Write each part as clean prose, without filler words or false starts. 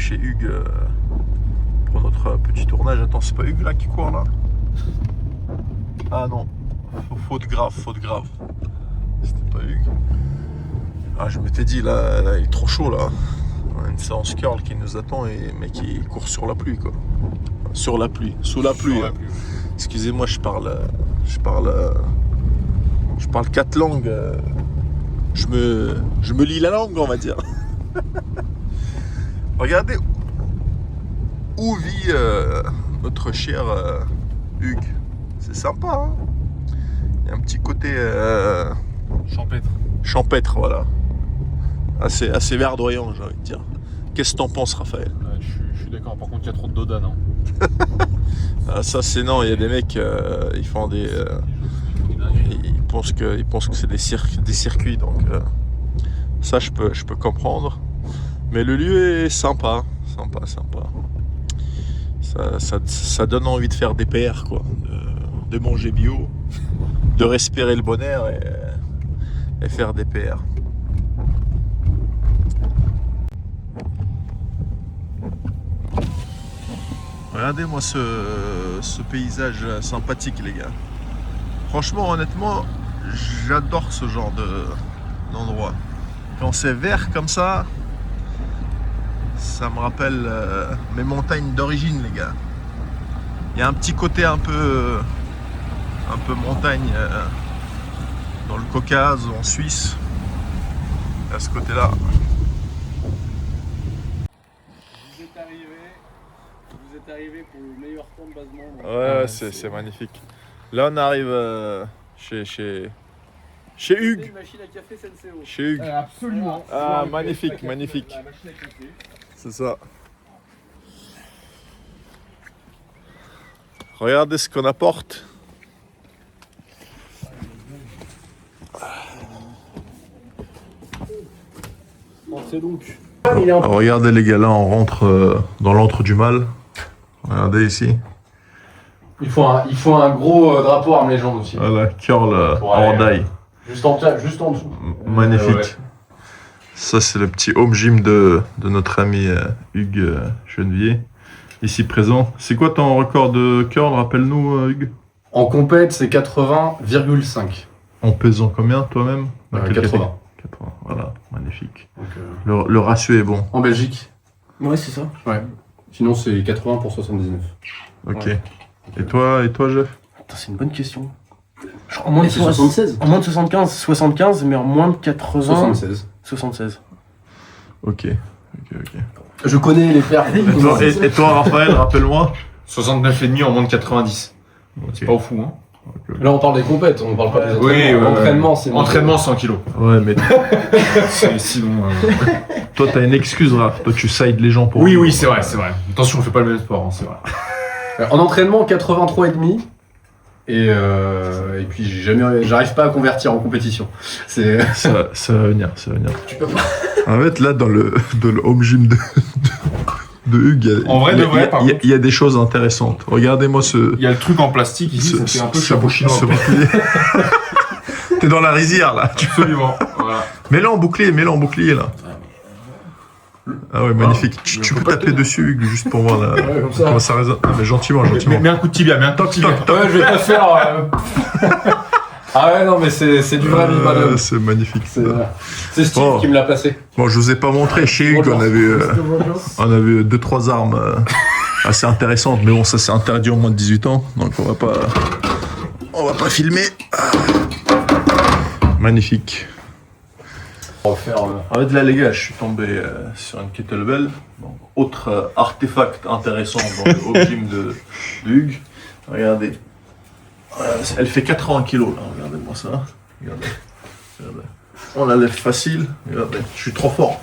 chez Hugues pour notre petit tournage. Attends, c'est pas Hugues là qui court là? Ah non, faute grave. C'était pas Hugues. Ah, je m'étais dit là, il est trop chaud là. On a une séance curl qui nous attend et mais qui court sur la pluie quoi. Sur la pluie, sous la pluie. Hein. Excusez-moi, je parle 4 langues. Je me lis la langue, on va dire. Regardez où vit notre cher Hugues. C'est sympa, hein. Il y a un petit côté champêtre, voilà. Assez verdoyant, j'ai envie de dire. Qu'est-ce que t'en penses, Raphaël? Je suis d'accord, par contre il y a trop de doda, non? Ah, ça c'est non, il y a des mecs, ils font des... ils pensent que c'est des circuits, donc ça je peux comprendre. Mais le lieu est sympa. Ça donne envie de faire des PR, quoi. De manger bio, de respirer le bon air et faire des PR. Regardez-moi ce paysage sympathique, les gars. Franchement, honnêtement, j'adore ce genre d'endroit. Quand c'est vert comme ça me rappelle mes montagnes d'origine, les gars. Il y a un petit côté un peu montagne dans le Caucase, en Suisse, à ce côté-là. Vous êtes arrivé pour le meilleur temps de basement. Ouais, c'est magnifique. Là, on arrive chez Hugues. Une machine à café Senseo. Chez Hugues. Absolument. Ah, magnifique. La machine à café. C'est ça. Regardez ce qu'on apporte. C'est donc. Alors, regardez les gars, là on rentre dans l'antre du mal. Regardez ici. Il faut un gros drapeau arme légende aussi. Voilà, curl Pour aller, Hordaï. Juste en dessous. Magnifique. Ouais. Ça c'est le petit home gym de notre ami Hugues Chenevier. Ici présent. C'est quoi ton record de curl, rappelle-nous Hugues? En compète, c'est 80,5. En pesant combien toi-même? 80. 80, voilà, magnifique. Donc, Le ratio est bon. en Belgique. Ouais, c'est ça. Ouais. Sinon, c'est 80 pour 79. Ok. Ouais. Et toi, Jeff? Attends, c'est une bonne question. En moins de c'est 76. En moins de 75, mais en moins de 80. 76. 76. Ok. Je connais les perfs. Et toi Raphaël, rappelle-moi? 69,5 en moins de 90. C'est pas fou, hein? Là, on parle des compètes, on parle pas des Oui, entraînements. C'est entraînement 100 kilos. Ouais, mais Sinon. toi t'as une excuse, Raph. Toi tu sides les gens pour. Oui, c'est vrai. Attention, on fait pas le même sport, hein, c'est vrai. En entraînement, 83,5. Et puis j'arrive pas à convertir en compétition. C'est Ça va venir. tu peux pas. En fait, là, dans le home gym de Hugues, En vrai, par contre. il y a des choses intéressantes. Regardez-moi Il y a le truc en plastique ici, ça fait un peu chapeau chinois. ce bouclier. T'es dans la rizière, là. Absolument. Voilà. Mets-le en bouclier, là. Ah ouais, magnifique. Tu peux taper dessus, Hugues, juste pour voir là. Ouais, comme ça. Comment ça résonne. Ah, mais gentiment. Mets un coup de tibia, mets un toc tibia. Ouais, je vais pas faire. Ah ouais, non, mais c'est du vrai minimum. C'est magnifique. C'est Steve Oh. qui me l'a placé. Bon, je vous ai pas montré. Chez Hugues, on avait 2-3 armes assez intéressantes, mais bon, ça c'est interdit au moins de 18 ans, donc on va pas filmer. Magnifique. On va faire. En fait, là, les gars, je suis tombé sur une kettlebell. Donc, autre artefact intéressant dans le home gym de Hugues. Regardez. Elle fait 80 kilos, là. Regardez-moi ça. Regardez. On la lève facile. Regardez. Je suis trop fort.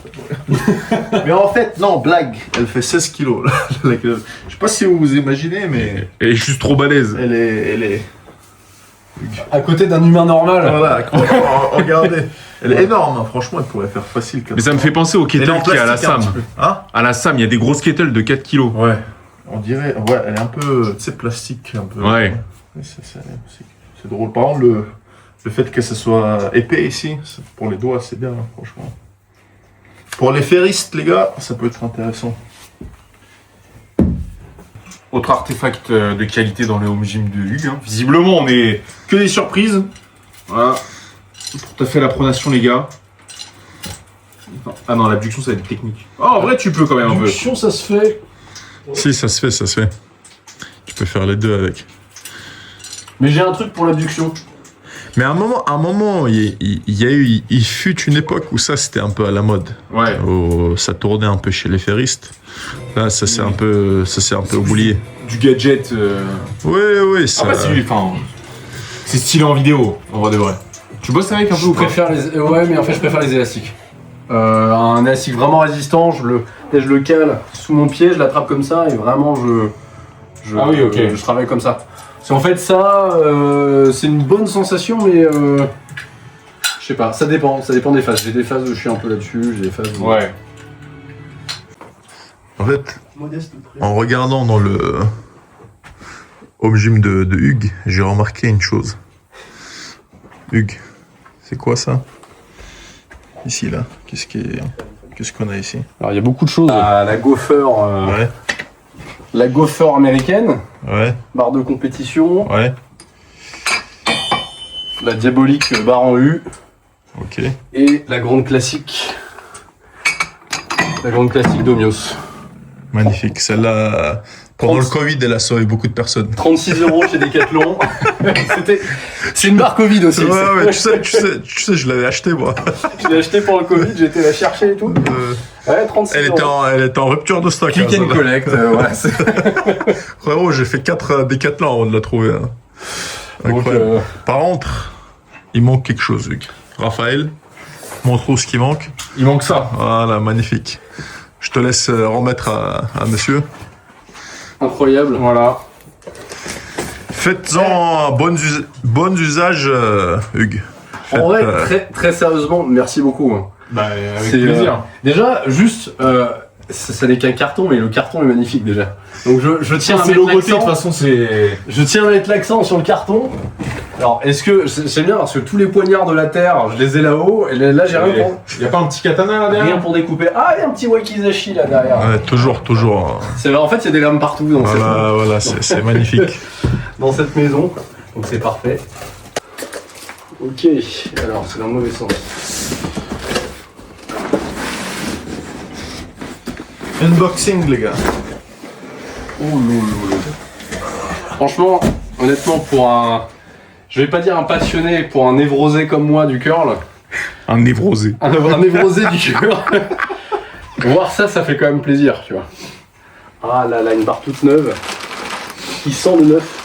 Mais en fait, non, blague. Elle fait 16 kilos, là. Je sais pas si vous vous imaginez, mais Elle est juste trop balèze. elle est... À côté d'un humain normal. Voilà, regardez. Elle est énorme, hein. Franchement, elle pourrait faire facile. Mais ça me fait penser aux Elle est kettles en qu'il y a à la plastique un SAM. petit peu. Hein? À la SAM, il y a des grosses kettles de 4 kilos. Ouais. On dirait, ouais, elle est un peu, tu sais, plastique, un peu. Ouais. C'est drôle. Par contre, le fait que ce soit épais ici, pour les doigts, c'est bien, hein, franchement. Pour les ferristes, les gars, ça peut être intéressant. Autre artefact de qualité dans le home gym de Hugues. Hein. Visiblement, on est que des surprises. Voilà. Pour te faire la pronation, les gars. Ah non, l'abduction, ça va être technique. Oh, en vrai, tu peux quand même un peu. L'abduction, ça se fait. Si, ça se fait. Tu peux faire les deux avec. Mais j'ai un truc pour l'abduction. Mais à un moment, il fut une époque où ça, c'était un peu à la mode. Ouais. Où ça tournait un peu chez les ferristes. Là, ça s'est un peu oublié. Du gadget. Oui, ça... Ah bah, c'est stylé en vidéo, en vrai de vrai. Tu bosses avec un peu Je ou pas? préfère les... Ouais, mais en fait, je préfère les élastiques. Un élastique vraiment résistant, je le cale sous mon pied, je l'attrape comme ça et vraiment Ah oui, ok. je travaille comme ça. Parce qu'en fait, ça, c'est une bonne sensation, mais je sais pas, ça dépend des phases. J'ai des phases où je suis un peu là-dessus, j'ai des phases où... Ouais. En fait, en regardant dans le home gym de Hugues, j'ai remarqué une chose. Hugues, c'est quoi ça? Ici, là, qu'est-ce qu'on a ici? Alors, il y a beaucoup de choses. La Gopher, Ouais, la Gopher américaine, ouais, barre de compétition, ouais, la diabolique barre en U, ok. et la grande classique d'Omios. Magnifique. Celle-là, pendant le Covid, elle a sauvé beaucoup de personnes. 36 € chez Decathlon. C'est une barre Covid aussi. Ouais, tu sais, je l'avais acheté, moi. Je l'ai acheté pour le Covid, j'ai été la chercher et tout. Ouais, 36 Elle était en rupture de stock. Click and celle-là. collect, voilà. Frérot, j'ai fait 4 Décathlon avant de la trouver. Hein. Donc, Incroyable. Par contre, il manque quelque chose, Hugues. Raphaël, montre-nous ce qui manque. Il manque ça. Voilà, magnifique. Je te laisse remettre à monsieur. incroyable. Voilà. Faites-en un bon usage, Hugues. En vrai, très sérieusement, merci beaucoup. Hein. Bah, avec C'est, plaisir. déjà, juste, ça n'est qu'un carton, mais le carton est magnifique déjà. Donc je tiens à C'est mettre logoté, de toute l'accent. façon, c'est. Je tiens à mettre l'accent sur le carton. Alors, est-ce que c'est bien parce que tous les poignards de la terre, je les ai là-haut, et là j'ai rien pour. Y'a pas un petit katana là derrière? Rien pour découper. Ah, il y a un petit wakizashi là derrière. Ouais, toujours. C'est vrai, en fait, il y a des lames partout Voilà, c'est magnifique. dans cette maison. Donc c'est parfait. Ok, alors c'est dans le mauvais sens. Unboxing, les gars. Oh loulou. Franchement, honnêtement, pour un. Je vais pas dire un passionné, pour un névrosé comme moi du curl. Un névrosé. Un névrosé du curl. Voir ça, ça fait quand même plaisir, tu vois. Ah là là, une barre toute neuve. Qui sent le neuf.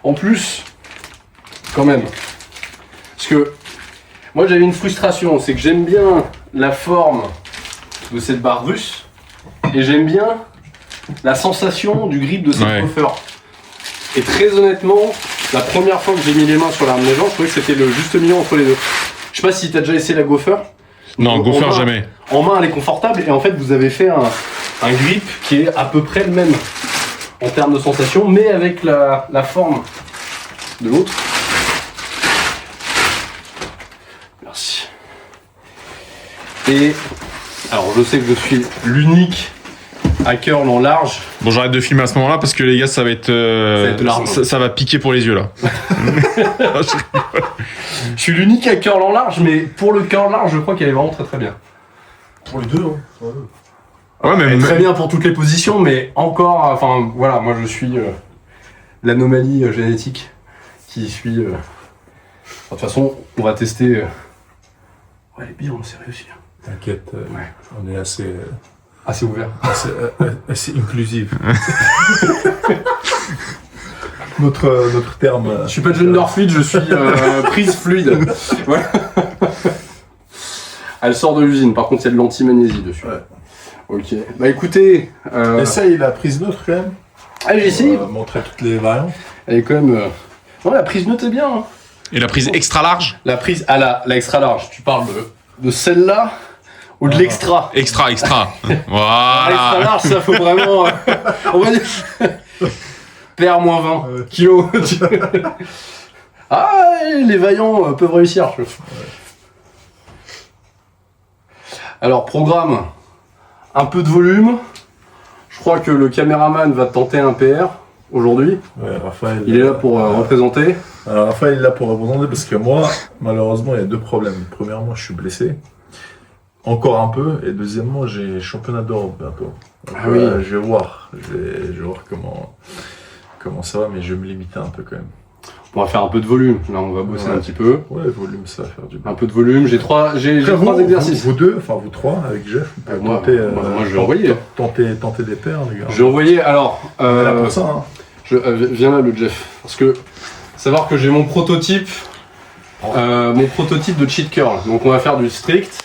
En plus, quand même. Parce que moi j'avais une frustration, c'est que j'aime bien la forme de cette barre russe et j'aime bien la sensation du grip de cette Ouais. Gopher. Et très honnêtement, la première fois que j'ai mis les mains sur l'arme des gens, je trouvais que c'était le juste milieu entre les deux. Je sais pas si t'as déjà essayé la Gopher. Non, En Gopher main- jamais. En main elle est confortable et en fait vous avez fait un grip qui est à peu près le même en termes de sensation, mais avec la forme de l'autre. Merci. Et alors je sais que je suis l'unique à curl en large. Bon, j'arrête de filmer à ce moment-là parce que les gars, ça va être large. ça va piquer pour les yeux là. Je suis l'unique à curl en large, mais pour le curl large, je crois qu'elle est vraiment très très bien. Pour les deux, hein. Ouais, Elle est très bien pour toutes les positions, mais encore, enfin voilà, moi je suis l'anomalie génétique qui suit. De toute façon, on va tester. Ouais, elle est bien, c'est réussi. T'inquiète, Ouais. on est assez Assez ouvert. inclusif. notre terme. Je suis pas gender fluide, je suis prise fluide. Voilà. Elle sort de l'usine, par contre il y a de l'anti-magnésie dessus. Ouais. Ok. Bah écoutez. Essaye la prise neutre quand même. Allez, j'essaye. Montrer toutes les variantes. Elle est quand même. Non, la prise neutre est bien. Hein. Et la prise extra large? La prise. Ah la extra large. Tu parles de celle-là ou de l'extra? Extra. L'extra Voilà. large, ça faut vraiment. On va dire. PR moins 20 kilos. Ah, les vaillants peuvent réussir. Alors, programme, un peu de volume. Je crois que le caméraman va tenter un PR aujourd'hui. Ouais, Raphaël. Il est là pour représenter. Alors, Raphaël est là pour représenter parce que moi, malheureusement, il y a deux problèmes. Premièrement, je suis blessé. Encore un peu. Et deuxièmement, j'ai championnat d'Europe bientôt. Donc, Ah oui. Je vais voir. Je vais voir comment ça va, mais je vais me limiter un peu quand même. On va faire un peu de volume. Là, on va bosser Ouais. un petit peu. Ouais, volume, ça va faire du bien. Un peu de volume. J'ai trois exercices. Vous deux, enfin vous trois, avec Jeff, vous pouvez Moi, tenter, moi, je vais envoyer. tenter des paires, les gars. J'ai envoyé. Alors, On est là pour ça, hein. viens là, le Jeff. Parce que, savoir que j'ai mon prototype de cheat curl. Donc, on va faire du strict.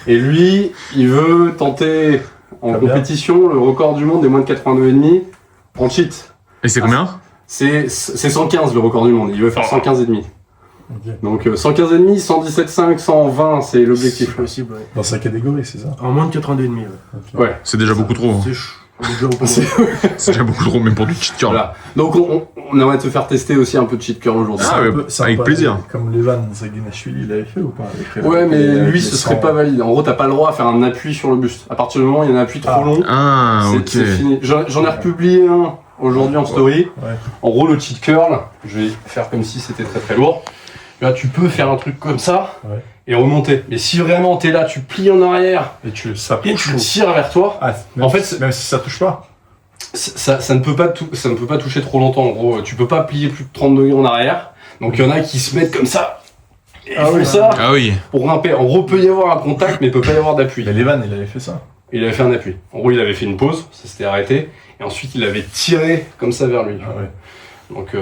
Et lui, il veut tenter en Très bien. compétition le record du monde des moins de 82,5 en cheat. Et c'est combien? C'est 115 le record du monde. Il veut faire 115,5. Ok. Donc 115,5, 117,5, 120, c'est C'est l'objectif. possible, ouais. Dans sa catégorie, c'est ça. En moins de 82,5, ouais. Ouais. C'est déjà beaucoup trop. hein. C'est on est déjà au point. C'est déjà beaucoup trop, même pour du cheat curl. Voilà. Donc on aimerait te faire tester aussi un peu de cheat curl aujourd'hui. Ah, ouais, C'est un avec peu plaisir. Comme Levan Zaginashvili, il avait fait ou pas avec, Ouais, mais avec lui, les ce serait 100. pas valide. En gros, t'as pas le droit à faire un appui sur le buste. À partir du moment où il y a un appui trop Ah. long, Ah, c'est ok. c'est fini. J'en ai republié un aujourd'hui en story. Ouais. En gros, le cheat curl, je vais faire comme si c'était très très lourd. Là, tu peux faire un truc comme ça Ouais. et remonter. Mais si vraiment t'es là, tu plies en arrière Et ça et touche tu ou- tires vers toi, Ah, même En fait, si- même si ça touche pas. ça ne peut pas toucher trop longtemps. En gros, tu peux pas plier plus de 30 degrés en arrière. Donc il y en a qui se mettent comme ça. Et Ah font oui. ça Ah oui. pour grimper. En gros, peut y avoir un contact, mais il peut pas y avoir d'appui. Mais Levan, il avait fait ça. Il avait fait un appui. En gros, il avait fait une pause, ça s'était arrêté, et ensuite il avait tiré comme ça vers lui. Ah ouais. Donc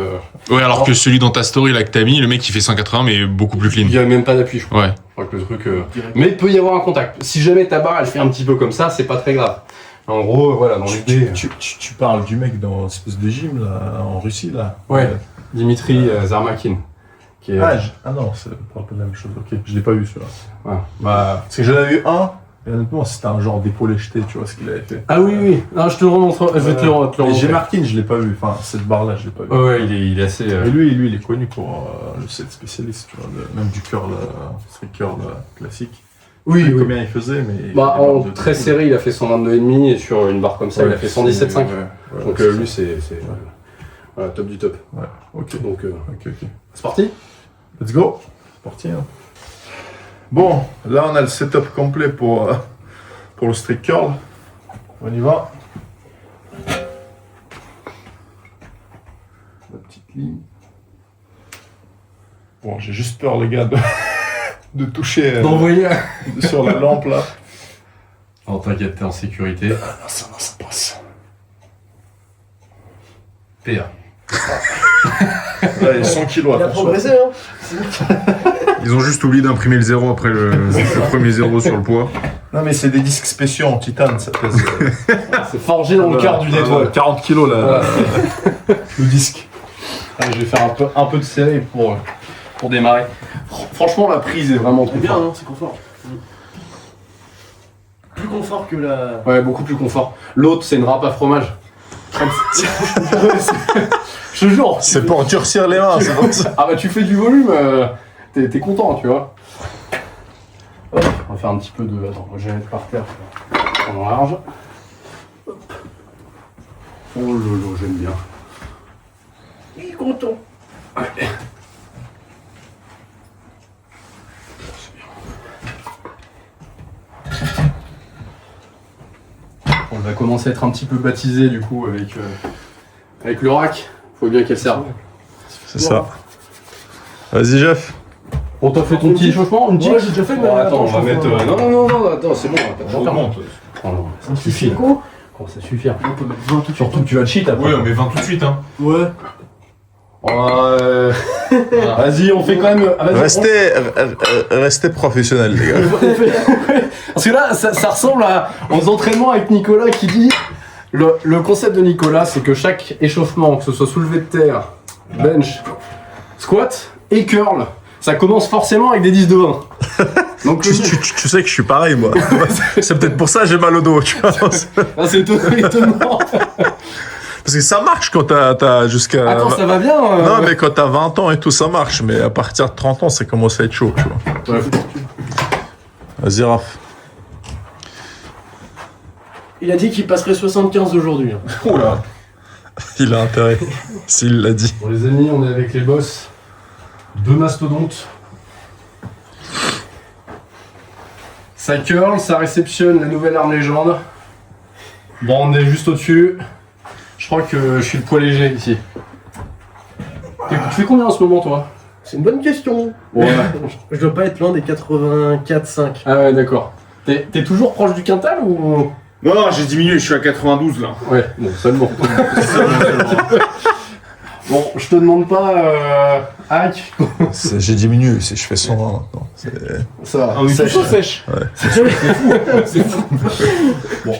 Ouais, alors que celui dans ta story là que t'as mis, le mec il fait 180 mais beaucoup plus il clean. y a même pas d'appui, je crois. Ouais. Je crois que le truc. Direct. Mais il peut y avoir un contact. Si jamais ta barre elle fait un petit peu comme ça, c'est pas très grave. En gros, voilà, dans l'idée. Tu parles du mec dans l'espèce de gym là, en Russie là. Ouais. Dimitri Zarmakin. Qui est, Ah non, c'est pas la même chose. Ok, je l'ai pas vu celui-là. ouais. Bah, parce que j'en avais vu un. Et honnêtement, c'était un genre d'épaulé jeté, tu vois ce qu'il avait fait. Ah oui, oui. Non, je te le remontre. Je vais te le Mais remontrer. j'ai Martin, je l'ai pas vu. Enfin, cette barre-là, je l'ai pas vu. Ouais, il est assez. Et lui, il est connu pour le set spécialiste, tu vois, même du curl, street curl classique. Oui, Je sais oui. combien il faisait, mais. Bah, il avait en de- très serré, il a fait 122,5 et sur une barre comme ça, il a fait 117,5. Ouais, Donc ouais, lui, c'est voilà, top du top. Ouais, ok. Donc Ok. c'est parti. Let's go. C'est parti. Hein. Bon, là, on a le setup complet pour le street curl. On y va. La petite ligne. Bon, j'ai juste peur, les gars, de toucher D'envoyer. sur la lampe là. Oh, t'inquiète, t'es en sécurité. Non, ça passe. PA. Là, il y a 100 kilos, Il a attention. progressé, hein. Ils ont juste oublié d'imprimer le zéro après le premier zéro sur le poids. Non, mais c'est des disques spéciaux en titane, ça pèse. C'est forgé dans le cœur du nettoyage. 40 kilos là, le disque. Allez, je vais faire un peu de serré pour démarrer. Franchement, la prise est vraiment trop C'est bien, bien. hein, c'est confort. Plus confort que la. Ouais, beaucoup plus confort. L'autre, c'est une râpe à fromage. Je te jure. C'est pour durcir les mains, c'est pour ça. Ah bah tu fais du volume, t'es content, tu vois. Hop, on va faire un petit peu de... Attends, moi je vais mettre par terre. En large. Hop. Oh lolo, j'aime bien. Il est content. Ouais. On va commencer à être un petit peu baptisé du coup avec le rack. Faut bien qu'elle serve. C'est ça. Vas-y, Jeff. On t'a fait ton petit échauffement, une petite. Ouais, j'ai déjà fait, mais Bon, attends, on va je mettre. chauffe, Non, attends, c'est bon, on va pas te mentir. Augmente. Oh non, ça C'est suffit. quoi Comment ça suffire? On peut mettre 20 tout de suite. Surtout que tu vas cheat après. Ouais, on met 20 tout de suite hein. Ouais. Vas-y, on fait quand même. Vas-y, Restez professionnels, les gars. Parce que là, ça ressemble aux entraînements avec Nicolas qui dit. Le concept de Nicolas, c'est que chaque échauffement, que ce soit soulevé de terre, bench, squat et curl, ça commence forcément avec des 10 de 20. Donc Tu sais que je suis pareil, moi. C'est peut-être pour ça que j'ai mal au dos, tu vois. Ah, c'est étonnant. Parce que ça marche quand t'as jusqu'à... Attends, ça va bien Non, mais quand t'as 20 ans et tout, ça marche. Mais à partir de 30 ans, ça commence à être chaud, tu vois. Ouais. Vas-y, Raph. Il a dit qu'il passerait 75 aujourd'hui. Hein. Oh là. Il a intérêt, s'il l'a dit. Bon les amis, on est avec les boss. 2 mastodontes. Ça curl, ça réceptionne la nouvelle arme légende. Bon, on est juste au-dessus. Je crois que je suis le poids léger ici. Tu fais combien en ce moment, toi? C'est une bonne question. Ouais. Je dois pas être loin des 84,5. Ah ouais, d'accord. T'es toujours proche du quintal ou... Non, non, j'ai diminué, je suis à 92 là. Ouais, bon, seulement. Bon, je te demande pas, hack. J'ai diminué, je fais 120 maintenant. Ça va. On est Sèche. tous sèche. C'est fou. Bon,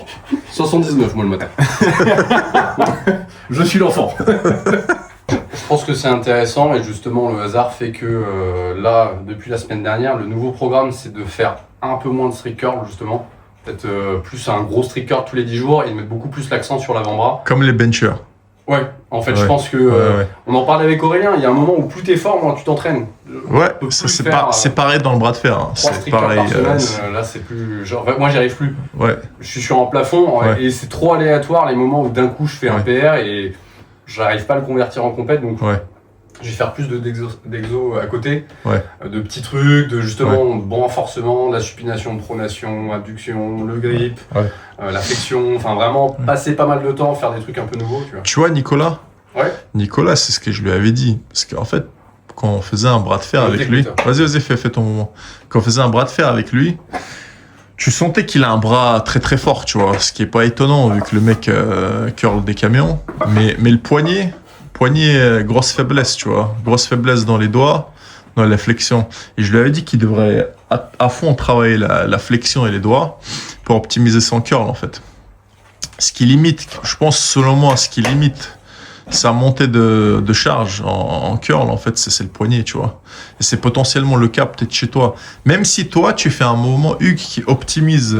79 moi le matin. Je suis l'enfant. Je pense que c'est intéressant et justement le hasard fait que là, depuis la semaine dernière, le nouveau programme c'est de faire un peu moins de street curl justement. Peut-être plus un gros street curl tous les 10 jours et de mettre beaucoup plus l'accent sur l'avant-bras. Comme les benchers. Ouais, en fait Ouais. je pense que, Ouais. on en parlait avec Aurélien, il y a un moment où plus t'es fort, moins tu t'entraînes. Ouais, On peut ça, plus c'est faire, c'est pareil dans le bras de fer. Hein. 3 C'est street curls pareil. par semaine, là c'est plus... Genre, moi j'y arrive plus. Ouais. Je suis sur un plafond Ouais. et c'est trop aléatoire les moments où d'un coup je fais un Ouais. PR et j'arrive pas à le convertir en compète donc Ouais. je vais faire plus d'exo à côté, Ouais. De petits trucs, de justement bon renforcement, de la supination, pronation, abduction, le grip, Ouais. La flexion, enfin vraiment passer pas mal de temps, faire des trucs un peu nouveaux, tu vois. Tu vois, Nicolas Ouais. Nicolas, c'est ce que je lui avais dit. Parce qu'en fait, quand on faisait un bras de fer Je avec t'écoute. lui. Vas-y, fais ton moment. Quand on faisait un bras de fer avec lui, tu sentais qu'il a un bras très très fort, tu vois. Ce qui est pas étonnant vu que le mec curl des camions. Mais le poignet, grosse faiblesse, tu vois. Grosse faiblesse dans les doigts, dans la flexion. Et je lui avais dit qu'il devrait à fond travailler la flexion et les doigts pour optimiser son curl, en fait. Ce qui limite, je pense selon moi, ce qui limite sa montée de charge en curl, en fait, c'est le poignet, tu vois. Et c'est potentiellement le cas peut-être chez toi. Même si toi, tu fais un mouvement, Hugues, qui optimise,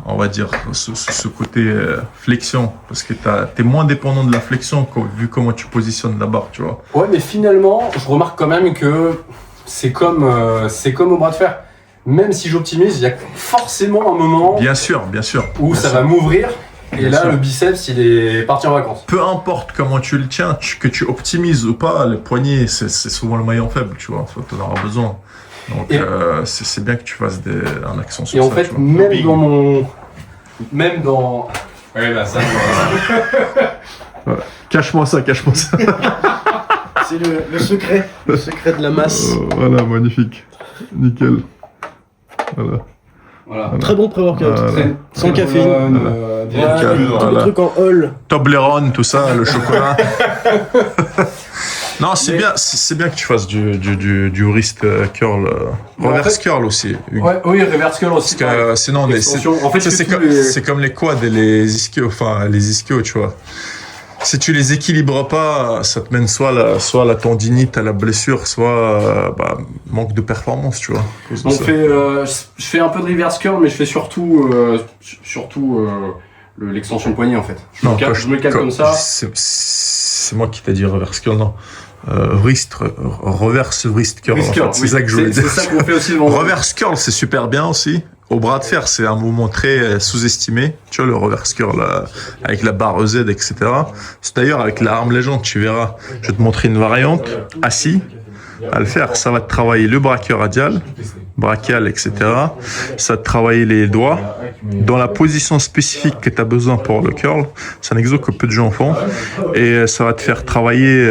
on va dire, ce côté flexion. Parce que t'es moins dépendant de la flexion vu comment tu positionnes la barre, tu vois. Ouais, mais finalement, je remarque quand même que c'est comme au bras de fer. Même si j'optimise, il y a forcément un moment Bien sûr. où Bien ça sûr. va m'ouvrir. Et Bien là, sûr. le biceps, il est parti en vacances. Peu importe comment tu le tiens, que tu optimises ou pas, le poignet, c'est souvent le maillon faible, tu vois. Tu en auras besoin. Donc, Et- c'est bien que tu fasses un accent sur Et ça, en fait, tu vois. même dans mon... Même dans... Ouais, bah ça... Cache-moi ça. C'est le secret. Le secret de la masse. Voilà, magnifique. Nickel. Voilà. Voilà. Très bon pré-workout. Sans caféine. Bien Ouais, calme. tous voilà. les trucs en hall. Toblerone, tout ça, le chocolat. Non, c'est bien que tu fasses du wrist curl, Bon, reverse en fait- curl aussi. Hugues. Ouais, oui, reverse curl aussi. Parce que sinon, Extension. En fait, ça, c'est c'est tous comme, les- c'est comme les quads et les ischios, tu vois. Si tu les équilibres pas, ça te mène soit à la tendinite, à la blessure, soit manque de performance, tu vois. à cause de On ça. fait, je fais un peu de reverse curl, mais je fais surtout l'extension de poignet en fait. Je me cale comme ça. C'est moi qui t'ai dit reverse curl, non. Reverse wrist curl. Wrist en curl, fait. C'est oui. ça que je voulais C'est dire. ça qu'on fait aussi le vendredi. Reverse curl, c'est super bien aussi. Au bras de fer, c'est un mouvement très sous-estimé. Tu vois, le reverse curl avec la barre EZ, etc. C'est d'ailleurs avec la arme légende, tu verras. Je vais te montrer une variante. Assis, à le faire, ça va te travailler le brachial radial, brachial, etc. Ça va te travailler les doigts. Dans la position spécifique que tu as besoin pour le curl, c'est un exo que peu de gens font. Et ça va te faire travailler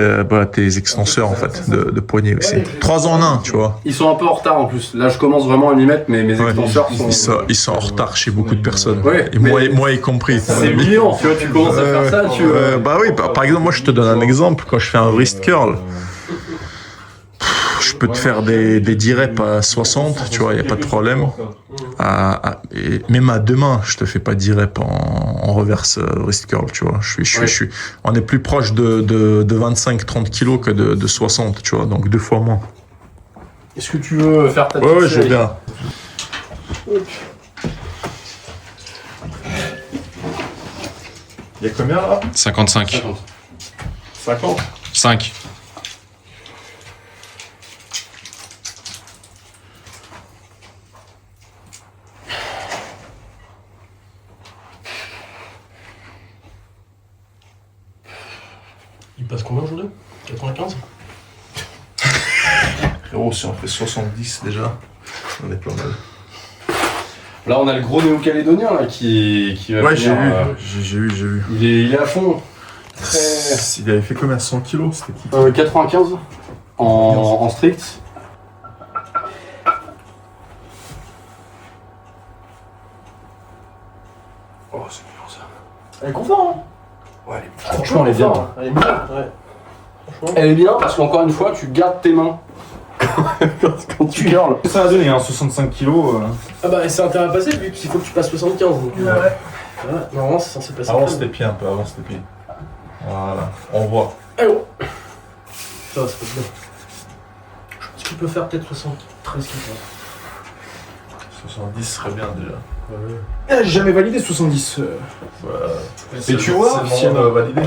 tes extenseurs, en fait, de poignet aussi. 3 en 1, tu vois. Ils sont un peu en retard en plus. Là, je commence vraiment à m'y mettre, mais mes Ouais. extenseurs sont. Ils sont en retard chez beaucoup de personnes. Ouais, et mais- moi y compris. C'est mignon, tu vois, tu commences à faire ça, tu Bah oui, par exemple, moi je te donne un exemple. Quand je fais un wrist curl, je peux te faire des 10 reps à 60, tu vois, il n'y a pas de problème. Et même à 2 mains, je te fais pas 10 reps en reverse wrist curl, tu vois. On est plus proche de 25-30 kilos que de 60, tu vois, donc 2 fois moins. Est-ce que tu veux faire ta Ouais, petite je veux série bien. Il y a combien là 55. 50. 50. 5. passe combien aujourd'hui? 95? Frérot, si on fait 70 déjà, on est pas mal. Là, on a le gros néo-calédonien là, qui va Ouais, j'ai venir, vu, j'ai vu. il est à fond. Très... Il avait fait combien? 100 kilos? C'était qui? 95 en strict. Oh, c'est bien ça. Elle est confort, hein? Ouais, franchement, elle est bien. Elle est bien, ouais. Franchement. Elle est bien parce qu'encore une fois, tu gardes tes mains quand tu curles. Ça va donner, hein, 65 kilos. Ah bah c'est intérêt à passer vu qu'il faut que tu passes 75. Donc, Ouais. ouais, normalement c'est censé passer. Avance tes pieds un peu, avance tes pieds. Voilà, on voit. Allez, oh. Ça va, ça passe bien. Je pense qu'il peut faire peut-être 73 kilos. 70 serait bien déjà. J'ai jamais validé 70. Et tu vois, c'est le moment de valider.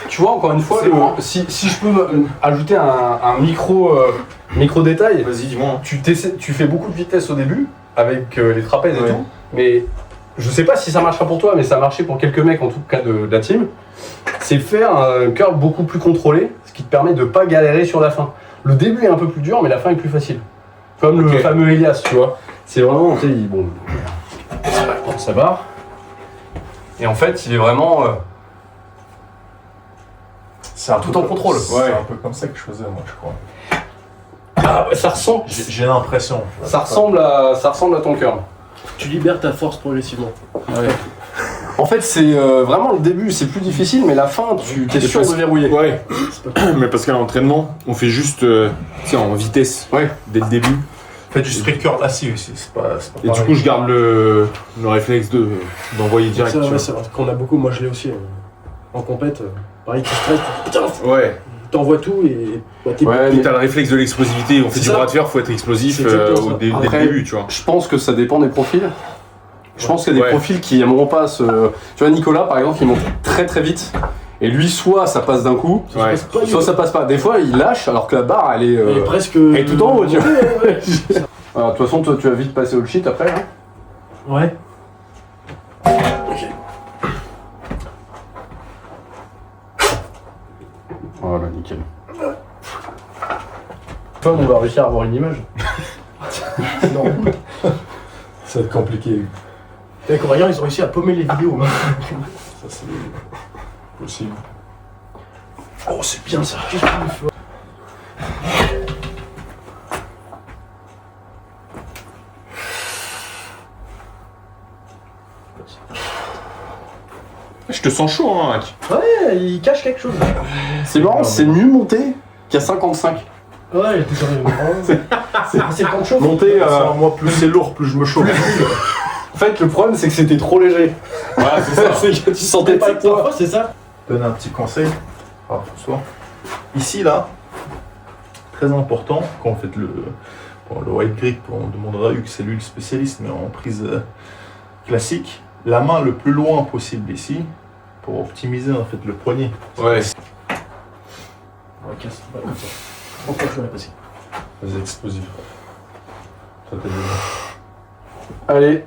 Tu vois, encore une fois, C'est bon. si je peux ajouter un micro détail, Vas-y, dis-moi. tu fais beaucoup de vitesse au début avec les trapèzes et Ouais. tout, mais je sais pas si ça marchera pour toi, mais ça a marché pour quelques mecs en tout cas de la team. C'est faire un curl beaucoup plus contrôlé, ce qui te permet de pas galérer sur la fin. Le début est un peu plus dur, mais la fin est plus facile. Comme le Ok. fameux Elias, tu vois. C'est vraiment, tu sais, bon, il prend sa barre. Et en fait, il est vraiment C'est un tout peu en comme- contrôle. C'est Ouais. un peu comme ça que je faisais moi, je crois. Ah, ça ressemble. J'ai l'impression. Ça ressemble à ton curl. Tu libères ta force progressivement. En fait, c'est vraiment le début, c'est plus difficile, mais la fin, tu es sûr de verrouiller. Ouais, mais parce qu'à l'entraînement, on fait juste tu sais, en vitesse Ouais. dès le début. Faites du street curl assis aussi, c'est pas Et du pareil. coup, je garde le réflexe d'envoyer direct. Ça, tu ouais, vois. c'est vrai qu'on a beaucoup, moi je l'ai aussi. En compète, pareil, tu stresses, putain, Ouais, t'envoies tout et bah, t'es Ouais, et mais t'as le réflexe de l'explosivité. On fait C'est du ça. bras de fer, faut être explosif C'est exactement ça. dès Après- le début, tu vois. je pense que ça dépend des profils. Je pense qu'il y a des Ouais. profils qui aimeront pas ce. Tu vois, Nicolas, par exemple, il monte très très vite. Et lui, soit ça passe d'un coup, Ouais. passe pas du soit tout. ça passe pas. Des fois, il lâche alors que la barre, elle est. Elle est presque. elle est tout en haut, tu vois. Ouais, Alors, de toute façon, toi, tu vas vite passer au cheat après. Hein. ouais. Voilà, nickel. Toi, on va réussir à avoir une image. Non. Ça va être compliqué. Les Coréens, ils ont réussi à paumer les vidéos. Ça, c'est possible. Oh, c'est bien ça. Qu'est-ce que tu fais? Je te sens chaud, hein, Hack. Ouais, il cache quelque chose. C'est marrant, c'est mieux monté qu'à 55. Ouais, il était sur c'est le temps de chauffe. Monté. Moi, plus c'est lourd, plus je me chauffe. En fait, le problème, c'est que c'était trop léger. Voilà, c'est ça. C'est que tu sentais pas le poids. Parfois, c'est ça. Donne un petit conseil. Alors, François. Ici, là, très important, quand vous faites le white grip, on demandera à Hugues, c'est lui le spécialiste, mais en prise classique, la main le plus loin possible ici, pour optimiser en fait le poignet. Ouais. Ouais, casse. Ouais, comme ça. Pourquoi je l'aurais passé? C'est explosif. Ça t'aide bien. Allez,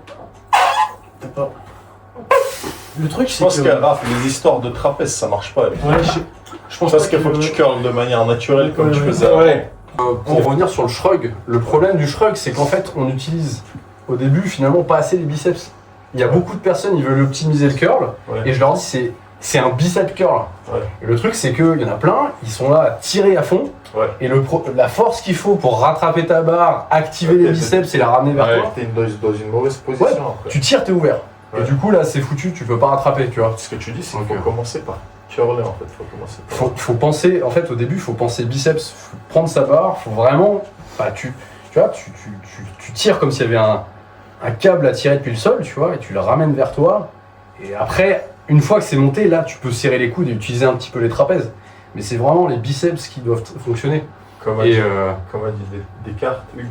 T'as pas. Le truc, Je c'est pense que. qu'à Raph, les histoires de trapèze, ça marche pas. Avec. Ouais, je pense Parce pas qu'il faut que tu curles de manière naturelle comme Ouais, tu ouais. faisais avant. ouais. Pour revenir sur le shrug, le problème du shrug, c'est qu'en fait, on utilise au début finalement pas assez les biceps. Il y a beaucoup de personnes, ils veulent optimiser le curl, Ouais. et je leur dis c'est un bicep curl. Ouais. Et le truc, c'est qu'il y en a plein, ils sont là à tirer à fond, Ouais. et la force qu'il faut pour rattraper ta barre, activer les biceps et la ramener vers toi, T'es dans une mauvaise position Ouais. après. tu tires, t'es ouvert. Ouais. Et du coup, là, c'est foutu, tu peux pas rattraper, tu vois. Ce que tu dis, c'est qu'il Ok. faut commencer par curler en fait. Faut commencer par. Faut penser, en fait, au début, il faut penser biceps, faut prendre sa barre, faut vraiment. Bah, tu vois, tu tires comme s'il y avait un câble à tirer depuis le sol, tu vois, et tu le ramènes vers toi. Et après, une fois que c'est monté, là, tu peux serrer les coudes et utiliser un petit peu les trapèzes. Mais c'est vraiment les biceps qui doivent fonctionner. Comme a Et dit, Descartes, Hugues,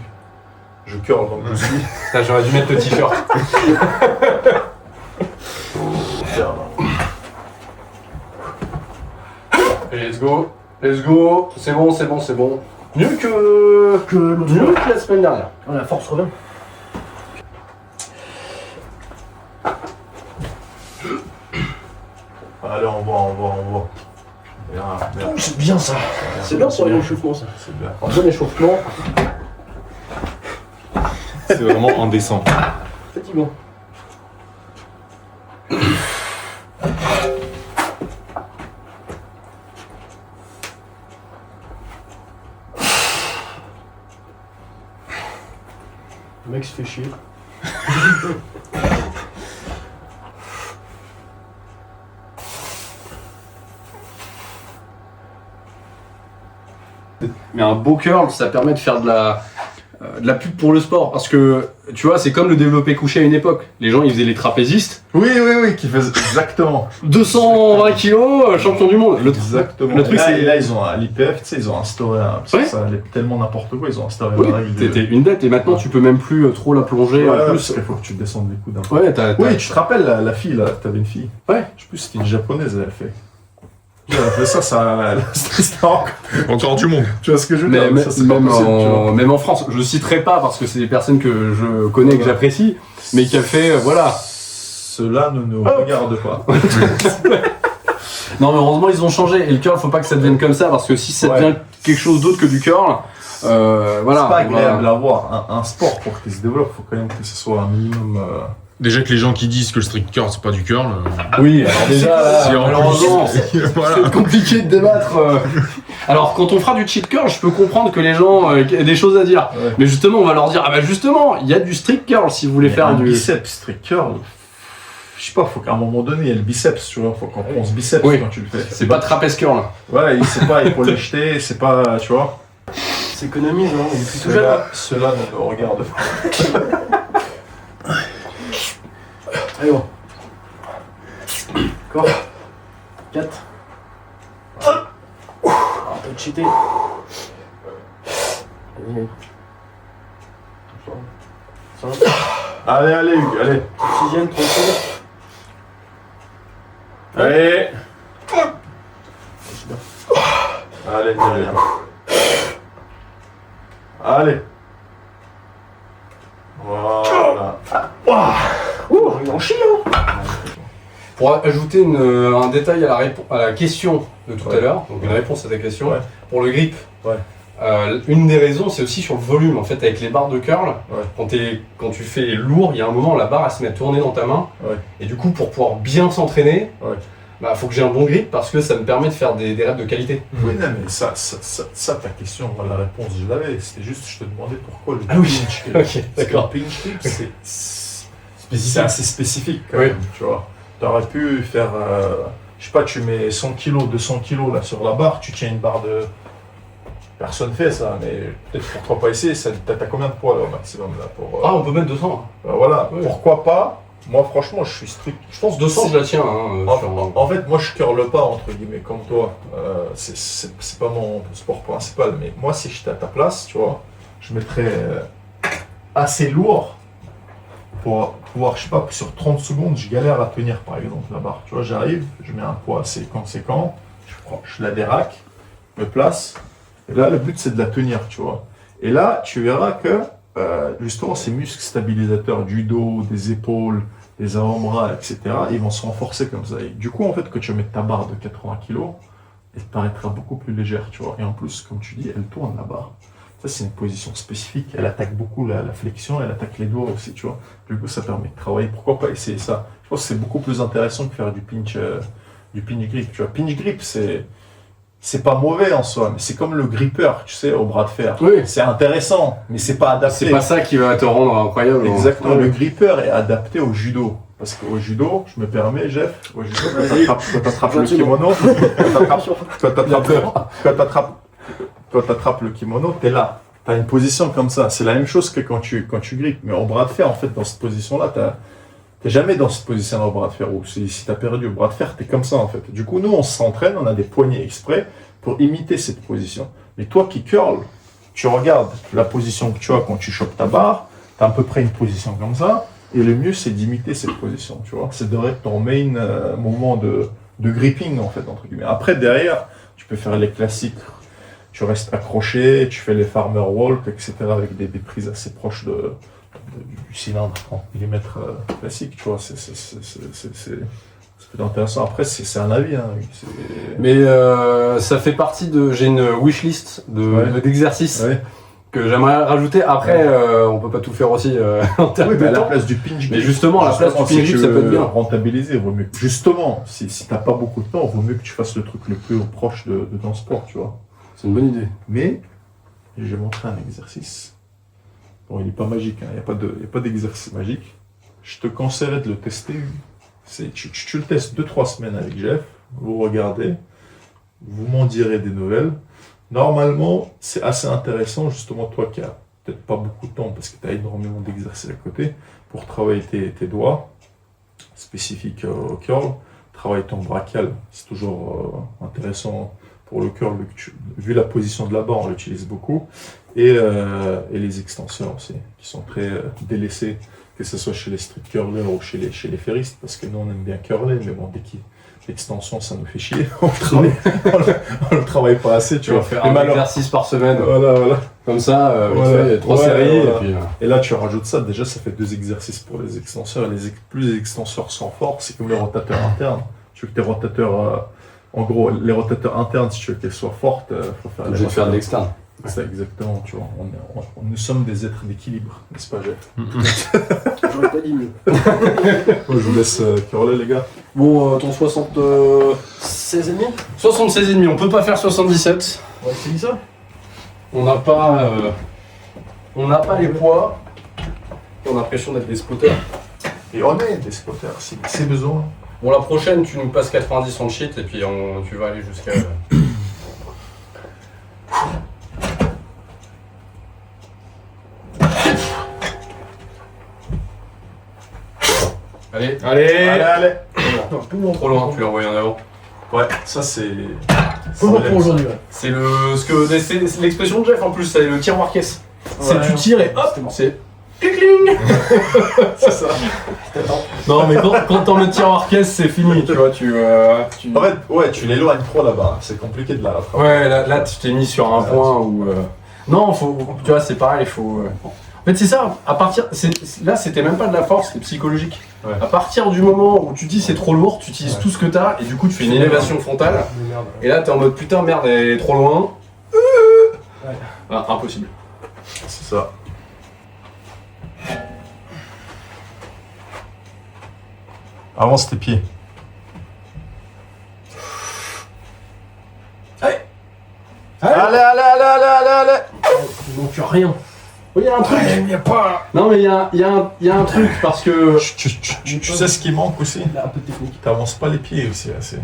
je curle donc je suis. putain, j'aurais dû mettre le t-shirt. Et let's go, c'est bon, c'est bon, c'est bon. Mieux que l'autre mieux que la semaine dernière. fois. La force revient. Allez, on voit. bien. C'est bien ça. C'est bien pour l'échauffement ça. C'est bien. Un bon échauffement. C'est vraiment indécent. Fatigant. Le mec se fait chier. Mais un beau curl, ça permet de faire de la pub pour le sport. Parce que, tu vois, c'est comme le développé couché à une époque. Les gens, ils faisaient les trapézistes. Oui, qui fait exactement. 220 kilos, champion du monde. Exactement. le truc, là, c'est- et là, ils ont à l'IPF, tu sais, ils ont instauré parce que Ouais. ça allait tellement n'importe quoi, ils ont instauré Oui, la règle. t'étais une dette et maintenant tu peux même plus trop la plonger Ouais, en parce plus. qu'il faut que tu descendes les coudes un peu. Ouais, t'as. Oui, tu te rappelles la fille là, t'avais une fille. Ouais. Je sais plus si c'était une japonaise, elle a fait. Elle a fait ça, c'était Encore du monde. tu vois ce que je veux Mais, dire? Ça, c'est pas même, possible, tu vois. même en France, je citerai pas parce que c'est des personnes que je connais et que j'apprécie, mais qui a fait, voilà. Cela ne nous regarde pas. Non mais heureusement ils ont changé et le curl faut pas que ça devienne comme ça parce que si ça Ouais. devient quelque chose d'autre que du curl, voilà. C'est pas agréable voilà. à voir. Un sport pour qu'il se développe, faut quand même que ce soit un minimum. Déjà que les gens qui disent que le strict curl c'est pas du curl. Oui, alors déjà là, Si, en malheureusement, Voilà. c'est compliqué de débattre. Alors quand on fera du cheat curl, je peux comprendre que les gens aient des choses à dire. Ouais. Mais justement, on va leur dire ah bah justement, il y a du strict curl si vous voulez Mais faire un du. biceps strict curl. Je sais pas, faut qu'à un moment donné, il y ait le biceps, tu vois, faut qu'on pense biceps Oui. quand tu le fais. C'est pas trapèze curl. Ouais, c'est pas il faut les jeter, c'est pas, tu vois. S'économise, hein, il est plutôt jeune. Cela ne me regarde pas. Allez, bon. Encore. 4. On peut cheater. Allez. 5. Allez, Hugues, allez. 6ème, tranquille. Allez. Allez, allez. Allez. Voilà. Ouh, il en chie, hein. Pour ajouter un détail à la question de tout à Ouais. l'heure, donc une réponse à ta question, Ouais. pour le grip, Ouais. une des raisons c'est aussi sur le volume. En fait, avec les barres de curl, Ouais. quand tu fais lourd, il y a un moment la barre elle se met à tourner dans ta main, Ouais. et du coup pour pouvoir bien s'entraîner, Ouais. bah, faut que j'ai un bon grip parce que ça me permet de faire des reps de qualité. Oui, non, mais ça, ta question, la réponse, je l'avais. C'était juste, je te demandais pourquoi le Ah oui. pinch grip. Ok, Parce que d'accord. le pinch grip, c'est assez spécifique quand Oui. même, tu vois. Tu aurais pu faire, je sais pas, tu mets 100 kg, 200 kg là sur la barre, tu tiens une barre de... Personne fait ça, mais peut-être pourquoi pas essayer, t'as combien de poids là au maximum là pour, Ah, on peut mettre 200. voilà, Oui. pourquoi pas. Moi franchement, je suis strict. Je pense 200 je la tiens. Hein, En fait, moi je curle pas entre guillemets comme toi. C'est pas mon sport principal, mais moi si j'étais à ta place, tu vois, je mettrais assez lourd pour pouvoir, je sais pas, sur 30 secondes, je galère à tenir par exemple la barre. Tu vois, j'arrive, je mets un poids assez conséquent, je la déraque, me place, et là le but c'est de la tenir, tu vois. Et là, tu verras que justement ces muscles stabilisateurs du dos, des épaules, des avant-bras, etc., ils vont se renforcer comme ça. Et du coup, en fait, que tu mettes ta barre de 80 kg, elle te paraîtra beaucoup plus légère, tu vois. Et en plus, comme tu dis, elle tourne la barre. Ça, c'est une position spécifique. Elle attaque beaucoup la flexion, elle attaque les doigts aussi, tu vois. Du coup, ça permet de travailler. Pourquoi pas essayer ça? Je pense que c'est beaucoup plus intéressant que faire du pinch grip, tu vois. Pinch grip, c'est pas mauvais en soi, mais c'est comme le gripper, tu sais, au bras de fer. Oui. C'est intéressant, mais c'est pas adapté. C'est pas ça qui va te rendre incroyable. Exactement, Ouais. le gripper est adapté au judo. Parce qu'au judo, je me permets, Jeff, au judo, quand t'attrapes le kimono, quand t'attrapes le kimono, t'es là. T'as une position comme ça. C'est la même chose que quand tu grippes. Mais au bras de fer, en fait, dans cette position-là, t'es jamais dans cette position-là au bras de fer. Ou si t'as perdu au bras de fer, t'es comme ça, en fait. Du coup, nous, on s'entraîne, on a des poignées exprès pour imiter cette position. Mais toi qui curl, tu regardes la position que tu as quand tu chopes ta barre, t'as à peu près une position comme ça. Et le mieux, c'est d'imiter cette position, tu vois. C'est de être ton main mouvement de gripping, en fait, entre guillemets. Après, derrière, tu peux faire les classiques. Tu restes accroché, tu fais les farmer walk, etc. avec des prises assez proches du cylindre 30 mm classique, tu vois. Ça peut être intéressant. Après, c'est un avis. Hein. Mais ça fait partie de... J'ai une wishlist d'exercices que j'aimerais rajouter. Après, on peut pas tout faire aussi en termes de à la temps. place du pinch. Mais justement, à la place du pinch grip, ça peut être bien. Rentabiliser, vaut mieux. Justement, si t'as pas beaucoup de temps, vaut mieux que tu fasses le truc le plus proche de ton sport, tu vois. C'est une bonne idée. Mais, j'ai montré un exercice. Bon, il n'est pas magique, il n'y a pas d'exercice magique. Je te conseillerais de le tester. Tu le testes 2-3 semaines avec Jeff, vous regardez, vous m'en direz des nouvelles. Normalement, c'est assez intéressant, justement, toi qui n'as peut-être pas beaucoup de temps parce que tu as énormément d'exercices à côté, pour travailler tes doigts, spécifiques au curl, travailler ton brachial, c'est toujours intéressant pour le curl, vu la position de la barre, on l'utilise beaucoup, et les extenseurs aussi, qui sont très délaissés, que ce soit chez les street curlers ou chez les ferristes, parce que nous on aime bien curler, mais bon, dès qu'il l'extension, ça nous fait chier, on le travaille pas assez, tu vas vois. faire un exercice par semaine, voilà. Comme ça, tu fais 3 séries, voilà. et puis... Et là, tu rajoutes ça, déjà ça fait 2 exercices pour les extenseurs, et plus les extenseurs sont forts, c'est comme les rotateurs internes. Tu veux que tes rotateurs, en gros, les rotateurs internes, si tu veux qu'elles soient fortes, faut faire Obligé de faire de l'externe. C'est exactement, tu vois. Nous sommes des êtres d'équilibre, n'est-ce pas, Jeff? J'aurais pas dit mieux. Je vous laisse curler, les gars. Bon, ton 76,5 76,5, on peut pas faire 77. On va essayer ça. On n'a pas les poids. Et on a l'impression d'être des spotters. Et on est des spotters, si c'est besoin. Bon, la prochaine, tu nous passes 90 en cheat et puis tu vas aller jusqu'à... Allez. Allez. Non, peu long. Trop loin, tu l'as envoyé en avant. Ouais, ça c'est... Peu long pour aujourd'hui, ouais. C'est c'est l'expression de Jeff en plus, c'est le tiroir caisse. C'est Ouais, tu tires et hop, justement. c'est cling. C'est ça. Non mais quand t'en mets tiroir caisse, c'est fini, tu vois, En fait, ouais, tu l'éloignes trop là-bas, c'est compliqué de la rattraper. Ouais, là tu t'es mis sur un point où... Non, tu vois, c'est pareil, il faut... En fait, c'est ça, là, c'était même pas de la force, c'était psychologique. Ouais. À partir du moment où tu dis c'est trop lourd, tu utilises tout ce que t'as et du coup tu fais une élévation frontale. Merde. Et là, t'es en mode putain, merde, elle est trop loin. Ah, impossible. C'est ça. Avance tes pieds. Allez. Il manque rien. Il y a un truc. Il y a pas... Non, mais il y a un truc parce que. Tu sais ce qui manque aussi? Il y a un peu de technique. T'avances pas les pieds aussi assez.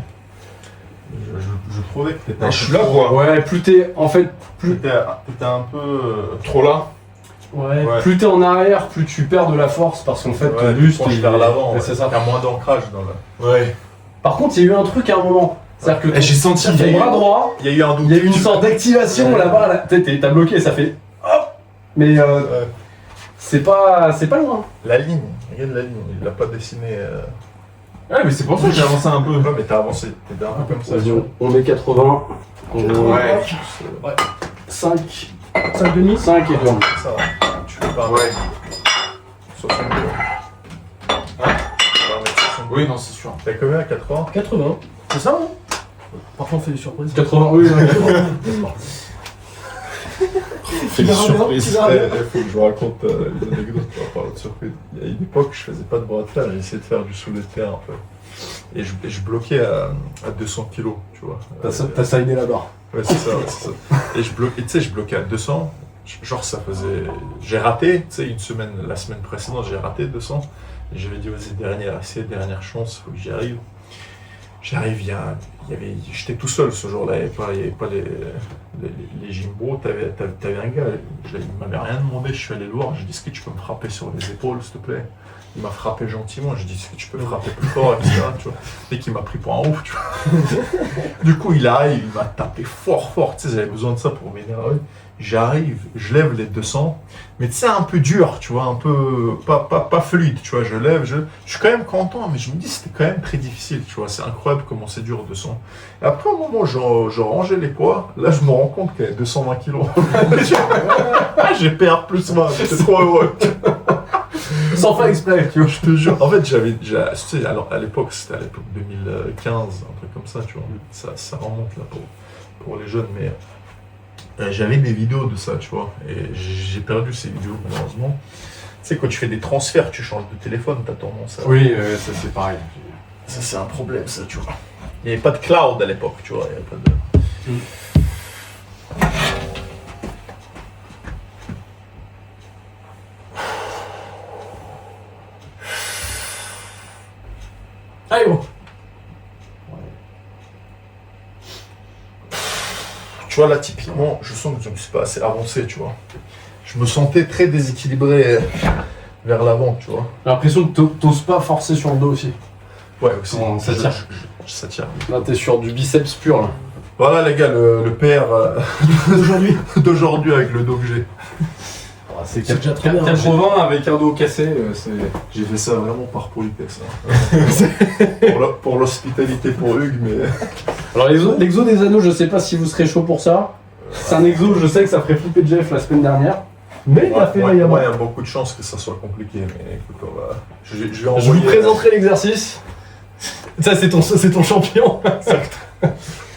Je trouvais que t'étais un Je suis peu là, trop- quoi. Ouais, plus t'es. En fait, T'étais un peu... Trop là. Ouais. Ouais. plus t'es en arrière, plus tu perds de la force parce qu'en fait, ton buste. penche vers l'avant, Ouais, c'est ça. T'as moins d'ancrage dans le... Ouais. Par contre, il y a eu un truc à un moment. C'est-à-dire que J'ai senti. ton bras droit, Il y a eu un doute. il y a eu une sorte d'activation Ouais. là-bas. Là. T'as bloqué, ça fait. Hop. Mais Ouais. c'est pas loin. La ligne, regarde la ligne, il l'a pas dessiné... Ouais, mais c'est pour ça que j'ai avancé un peu. Ouais, mais t'as avancé, t'étais un peu comme ça. Vas-y, on met 80. Ouais. 5. 5 demi. 5 et 2. Ça va. Tu fais pas... Ouais. 62. Hein? On va mettre 62. Oui, non, c'est sûr. T'as combien à 80? 80. C'est ça, non? Parfois on fait des surprises. 80, oui. C'est une surprise. Il faut que je vous raconte les anecdotes par rapport à surprise. Il y a une époque, je faisais pas de bras de fer, j'ai essayé de faire du soulevé de terre un peu. Et je bloquais à 200 kg, tu vois. T'as sidé la barre. Ouais, c'est ça. Et je bloquais à 200. Genre, ça faisait. J'ai raté, tu sais, la semaine précédente, j'ai raté 200. Et j'avais dit, vas-y, dernière chance, faut que j'y arrive. J'arrive, j'étais tout seul ce jour-là, il n'y avait pas les gymbos, t'avais un gars, il m'avait rien demandé, je suis allé le voir, j'ai dit, est-ce que tu peux me frapper sur les épaules, s'il te plaît? Il m'a frappé gentiment, j'ai dit, est-ce que tu peux frapper plus fort, etc. Tu vois. Dès qu'il m'a pris pour un ouf, tu vois. Du coup, il arrive, il m'a tapé fort, tu sais, j'avais besoin de ça pour m'énerver. J'arrive, je lève les 200, mais tu sais, un peu dur, tu vois, un peu, pas fluide, tu vois, je lève, je suis quand même content, mais je me dis, c'était quand même très difficile, tu vois, c'est incroyable comment c'est dur 200. Et après, au moment où je rangeais les poids, là, je me rends compte qu'il y a 220 kilos. J'ai perdu plus 20, j'étais trop heureux. sans faire exprès, tu vois. Je te jure. En fait, tu sais, alors, à l'époque, c'était à l'époque 2015, un truc comme ça, tu vois. Ça remonte là pour les jeunes, mais j'avais des vidéos de ça, tu vois. Et j'ai perdu ces vidéos, malheureusement. Tu sais, quand tu fais des transferts, tu changes de téléphone, t'as tendance à... Oui, ça c'est pareil. Ça, c'est un problème, ça, tu vois. Il n'y avait pas de cloud à l'époque, tu vois. Il n'y avait pas de... Allez, gros. Tu vois, là, typiquement, je sens que je ne suis pas assez avancé, tu vois. Je me sentais très déséquilibré vers l'avant, tu vois. J'ai l'impression que t'oses pas forcer sur le dos aussi. Ouais, aussi. Non, ça tire. Ça tire. Là, t'es sur du biceps pur, là. Voilà, les gars, le PR d'aujourd'hui avec le dos que j'ai. C'est déjà très bien. 80 avec un dos cassé, c'est... J'ai fait ça vraiment par politesse. Pour l'hospitalité pour Hugues, mais... Alors l'exo des anneaux, je sais pas si vous serez chaud pour ça. C'est un exo, je sais que ça ferait flipper Jeff la semaine dernière. Mais il a fait il y vaillamment. a beaucoup de chances que ça soit compliqué, mais écoute, on va... Je vais Je envoyer... vous présenterai l'exercice. Ça, c'est ton champion.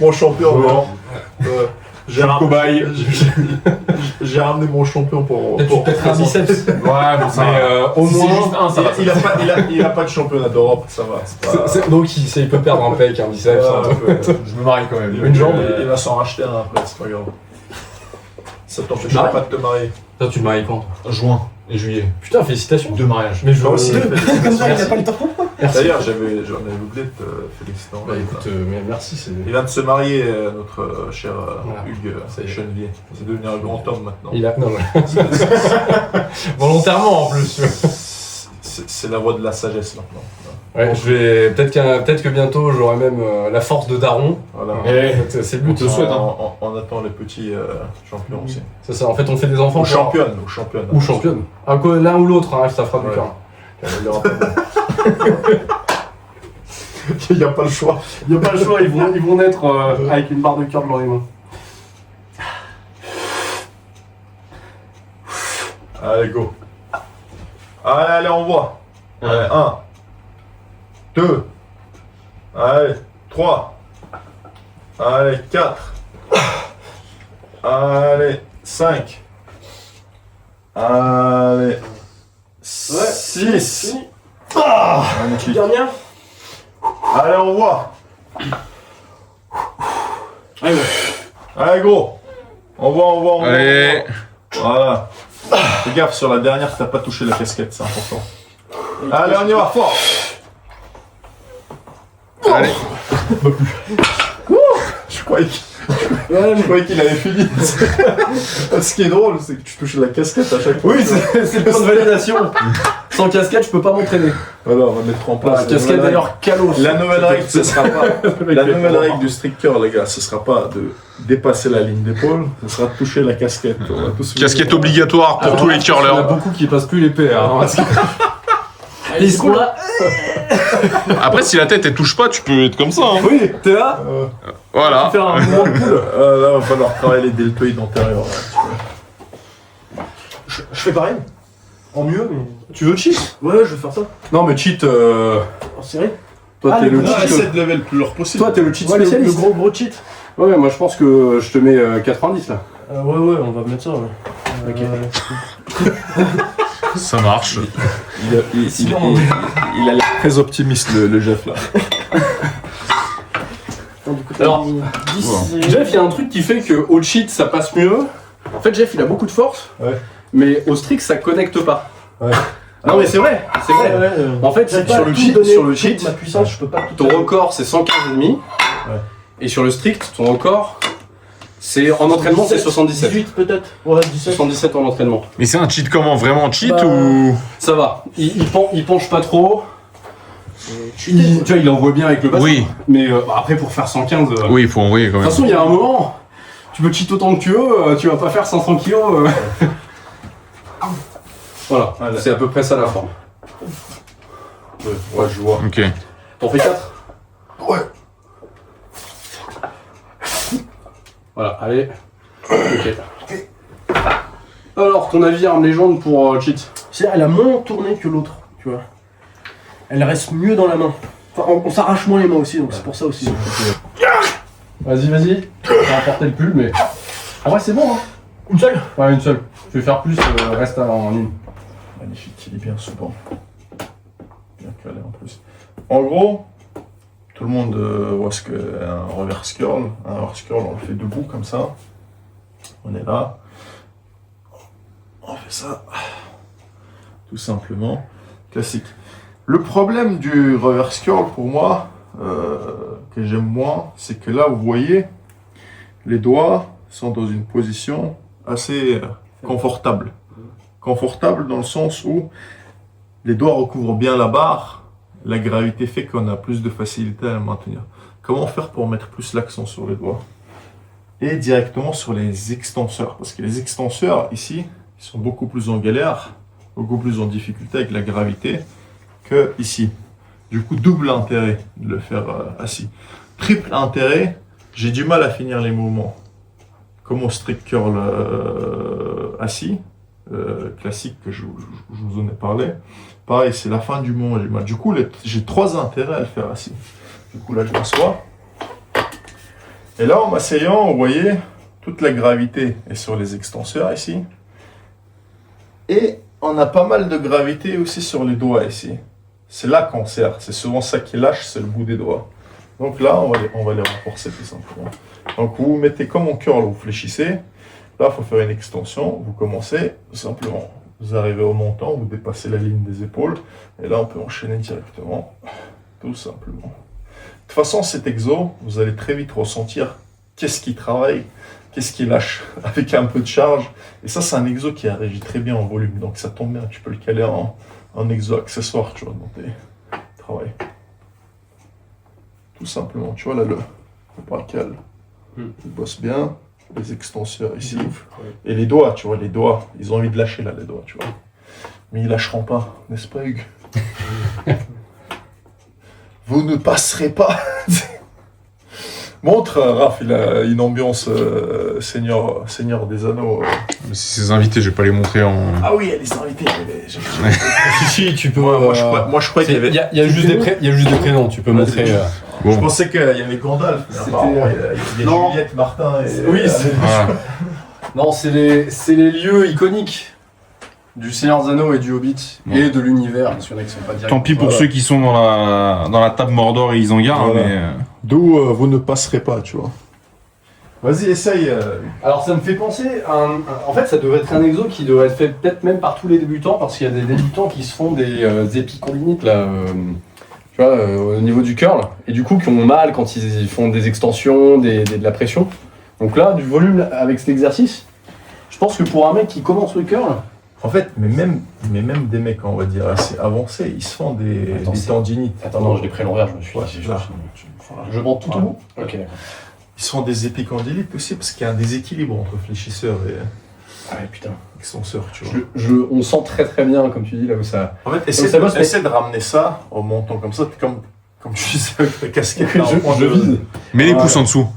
Mon champion, non. J'ai Cobaye. J'ai ramené mon champion pour Peut-être un biceps. Ouais, bon, ça au Si moins. c'est juste un, ça va. il a pas de championnat d'Europe, ça va. c'est pas- Donc il peut perdre un pec, un biceps. Ah, ouais. Je me marie quand même. Une jambe, il va s'en racheter un après, c'est pas grave. Ça t'empêchera Marie. pas de te marier. Toi, tu te maries quand? Juin et juillet. Putain, félicitations. 2 mariages. Mais je Toi aussi. Comme ça, il n'a pas le temps. D'ailleurs, j'en avais oublié de te féliciter. Bah écoute, mais merci, c'est. Il vient de se marier, notre cher Voilà. Hugues Ça y est. Chenevier. C'est devenu un grand homme maintenant. Il a. Non, ouais. Volontairement en plus. C'est la voie de la sagesse maintenant. Ouais, je vais. Peut-être que bientôt j'aurai même la force de Daron. Voilà. C'est le but. On te souhaite, hein. On attend les petits champions aussi. C'est ça, en fait on fait des enfants. Ou pour- championnes. Ou championnes. Ou championne. L'un ou l'autre, hein, ça fera du Ouais. cœur. Il y aura pas de- Il n'y a pas le choix. Il n'y a pas le choix, ils vont naître avec une barre de cœur dans les mains. Allez, go. Allez, on voit. Allez, 1, 2, allez, 3, allez, 4, allez, 5, allez, 6. Magnifique. Dernière. Allez, on voit. Allez, ouais. Allez, gros. On voit. Allez. Voilà. Fais gaffe sur la dernière, t'as pas touché la casquette, c'est important. Allez, on y va, fort. Allez. Je croyais qu'il avait fini. Ce qui est drôle, c'est que tu touches la casquette à chaque fois. Oui, c'est le point de validation. Sans casquette, je peux pas m'entraîner. Voilà, on va mettre en place. La casquette d'ailleurs, calo. La nouvelle règle, ce sera pas. La nouvelle règle du stricker, les gars, ce sera pas de dépasser la ligne d'épaule, ce sera de toucher la casquette. On va tous Casquette obligatoire pour Alors, tous les Il y en a curlers. beaucoup qui passent plus les PR. Hein, parce que- Ils seront là. Après, si la tête elle touche pas, tu peux être comme ça. Hein. Oui, t'es là, Voilà. tu fais un mouvement de poule. Là, va falloir travailler les deltoïdes antérieurs. Là, Je fais pareil. En mieux, mais. Tu veux cheat? Ouais, je vais faire ça. Non, mais cheat. En série. Toi, Ah, t'es le mais cheat. essaie de lever le plus lourd possible. Toi, t'es le cheat Ouais, le spécialiste. gros cheat. Ouais, moi je pense que je te mets 90 là. Ouais, on va mettre ça, ouais. Ok. Ça marche. Il a l'air très optimiste, le Jeff, là. Alors, 10. Jeff, il y a un truc qui fait que au cheat ça passe mieux. En fait, Jeff il a beaucoup de force, Ouais. mais au strict ça connecte pas. Ouais. Non, mais c'est vrai, c'est vrai. En fait, sur le cheat, ma puissance, je peux pas tout ton record c'est 115,5. Ouais. Et sur le strict, ton record, c'est en entraînement c'est 77. 18 peut-être. Ouais, 17. 77 en entraînement. Mais c'est un cheat comment? Vraiment cheat Bah, ou. Ça va, il penche pas trop. Tu vois, il envoie bien avec le bassin. Oui. Mais après, pour faire 115. Oui, il faut envoyer quand De même. toute façon, il y a un moment, tu peux cheat autant que tu veux, tu vas pas faire 500 kilos. Voilà, Ouais, c'est à peu près ça la forme. Ouais, je vois. Ok. T'en fais 4? Ouais. Voilà, allez. Ok. Alors, ton avis arme légende pour cheat? C'est-à-dire, elle a moins tourné que l'autre, tu vois. Elle reste mieux dans la main. Enfin, on s'arrache moins les mains aussi, donc c'est pour ça aussi. Vas-y. On va emporter le pull, mais. En vrai, c'est bon, hein. Une seule? Ouais, une seule. Tu veux faire plus, reste en une. Magnifique, il est bien souvent. Bien calé en plus. En gros, tout le monde voit ce qu'est un reverse curl. Un reverse curl, on le fait debout comme ça. On est là. On fait ça. Tout simplement. Classique. Le problème du reverse curl pour moi, que j'aime moins, c'est que là, vous voyez, les doigts sont dans une position assez confortable. Confortable dans le sens où les doigts recouvrent bien la barre, la gravité fait qu'on a plus de facilité à la maintenir. Comment faire pour mettre plus l'accent sur les doigts? Et directement sur les extenseurs, parce que les extenseurs ici, ils sont beaucoup plus en galère, beaucoup plus en difficulté avec la gravité que ici. Du coup, double intérêt de le faire assis. Triple intérêt, j'ai du mal à finir les mouvements. Comme au strict curl assis, classique que je vous en ai parlé. Pareil, c'est la fin du mouvement, j'ai mal. Du coup, j'ai 3 intérêts à le faire assis. Du coup, là, je m'assois. Et là, en m'asseyant, vous voyez, toute la gravité est sur les extenseurs ici. Et on a pas mal de gravité aussi sur les doigts ici. C'est là qu'on serre. C'est souvent ça qui lâche, c'est le bout des doigts. Donc là, on va les renforcer tout simplement. Donc vous vous mettez comme en curl, vous fléchissez. Là, il faut faire une extension. Vous commencez tout simplement. Vous arrivez au montant, vous dépassez la ligne des épaules. Et là, on peut enchaîner directement. Tout simplement. De toute façon, cet exo, vous allez très vite ressentir qu'est-ce qui travaille, qu'est-ce qui lâche avec un peu de charge. Et ça, c'est un exo qui réagit très bien en volume. Donc ça tombe bien, tu peux le caler en exo accessoire, tu vois, dans tes travails. Tout simplement, tu vois là, le bras calme. Il bosse bien, les extenseurs ici. Et les doigts, tu vois, les doigts, ils ont envie de lâcher là, les doigts, tu vois. Mais ils lâcheront pas, n'est-ce pas, Hugues? Vous ne passerez pas. Montre, Raph, il a une ambiance Seigneur des Anneaux. Mais si ces invités, je vais pas les montrer en. Ah oui, il y a les invités. Si, tu peux. Moi, je croyais qu'il y avait. Il y a juste des prénoms, tu peux montrer. Bon. Je pensais qu'il y avait Gandalf. Mais apparemment, il y a Non. Juliette, Martin et. Oui, c'est. Voilà. Non, c'est les lieux iconiques du Seigneur des Anneaux et du Hobbit et de l'univers, parce qu'il y en a qui sont pas directs. Tant pis pour ceux qui sont dans la table Mordor et Isengard, Voilà. mais. D'où vous ne passerez pas, tu vois. Vas-y, essaye. Alors ça me fait penser à en fait, ça devrait être un exo qui devrait être fait peut-être même par tous les débutants, parce qu'il y a des débutants qui se font des épicondylite là, tu vois, au niveau du curl, et du coup qui ont mal quand ils font des extensions, de la pression. Donc là, du volume avec cet exercice, je pense que pour un mec qui commence le curl, En fait, mais même des mecs, on va dire, assez avancés, ils se font des tendinites. attends, non, je l'ai pris à l'envers, je me suis Ouais, dit, là. je monte tout au bout. Ok, d'accord. Ils se font des épicondylites aussi parce qu'il y a un déséquilibre entre fléchisseur et Ah ouais, putain. extenseur, tu vois. On sent très très bien, comme tu dis, là où ça. En fait, ça bosse, mais- essaie de ramener ça en montant comme ça, comme tu disais avec ta casquette. là, en point je de- vise. Mets les Ouais. pouces en dessous.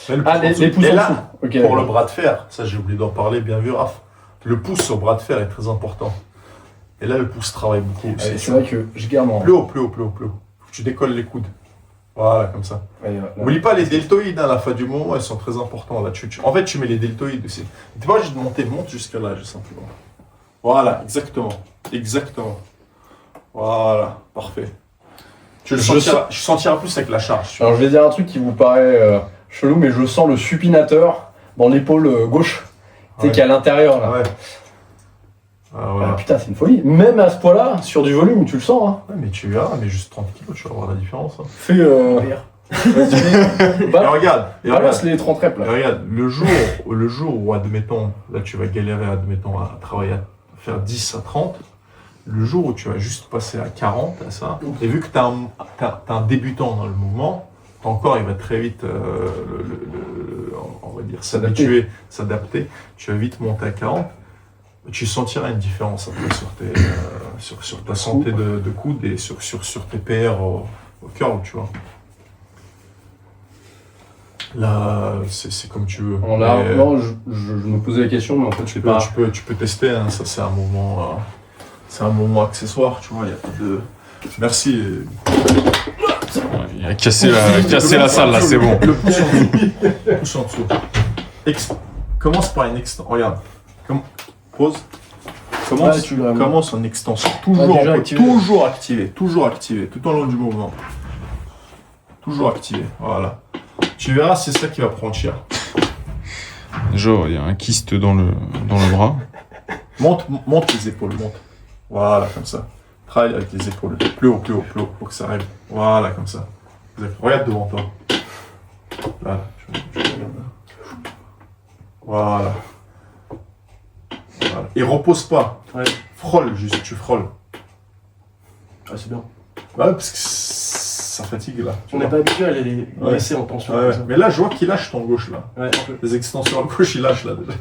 Mets le Ah, pouce en dessous. les pouces Et en là, dessous. Ok, pour d'accord. le bras de fer, ça j'ai oublié d'en parler, bien vu, Raph. Le pouce au bras de fer est très important. Et là, le pouce travaille beaucoup aussi. Allez, c'est vrai que je garde en. Plus haut, plus haut, plus haut, plus haut. Faut que tu décolles les coudes. Voilà, comme ça. Ouais, là. N'oublie pas les deltoïdes à la fin du mouvement, elles sont très importants là. En fait, tu mets les deltoïdes aussi. T'es pas obligé de monter, monte jusqu'à là, juste simplement. Voilà, exactement. Exactement. Voilà, parfait. Tu le sentiras plus avec la charge. tu vois. Alors je vais dire un truc qui vous paraît chelou, mais je sens le supinateur dans l'épaule gauche, tu sais, Ouais. qui est à l'intérieur là. Ah ouais. Ah, voilà. Ah, putain, c'est une folie. Même à ce poids-là, sur du volume, tu le sens. Hein. Ouais, mais tu verras, mais juste 30 kilos, tu vas voir la différence. Hein. Fais. Et regarde, Balance les 30 reps et là. regarde, le jour où, admettons, là tu vas galérer, admettons, à travailler, à faire 10 à 30, le jour où tu vas juste passer à 40, à ça, et vu que tu as un débutant dans le mouvement, ton corps il va très vite, on va dire, s'habituer, s'adapter, tu vas vite monter à 40, tu sentiras une différence après sur ta santé de coude et sur tes PR au curl, tu vois. Là, c'est comme tu veux. Alors là, Mais- non, je me posais la question, mais en fait, je sais pas. tu peux tester, hein, ça c'est un mouvement. c'est un moment accessoire, tu vois, il n'y a pas de... Merci. Il a cassé la salle là, c'est bon. Le pouce en dessous. Pouce en dessous. Commence par une extension. Regarde. Pause. Ouais, tu l'as- Commence en extension. déjà activé. Toujours activé. Toujours activé. Tout au long du mouvement. Toujours activé. Voilà. Tu verras, c'est ça qui va prendre cher. Déjà, il y a un kyste dans le bras. Monte les épaules. Monte. Voilà, comme ça. Travaille avec les épaules. Plus haut, pour que ça arrive. Voilà, comme ça. Exact. Regarde devant toi. Voilà. Voilà. Voilà. Et repose pas. Ouais. Frôle, juste, tu frôles. Ah, c'est bien. Ouais, parce que ça fatigue là. tu On n'est vois. pas habitué à les Ouais. laisser en tension. Ouais, comme ouais. ça. Mais là, je vois qu'il lâche ton gauche là. Ouais, un peu. Les extensions à gauche, il lâche là déjà.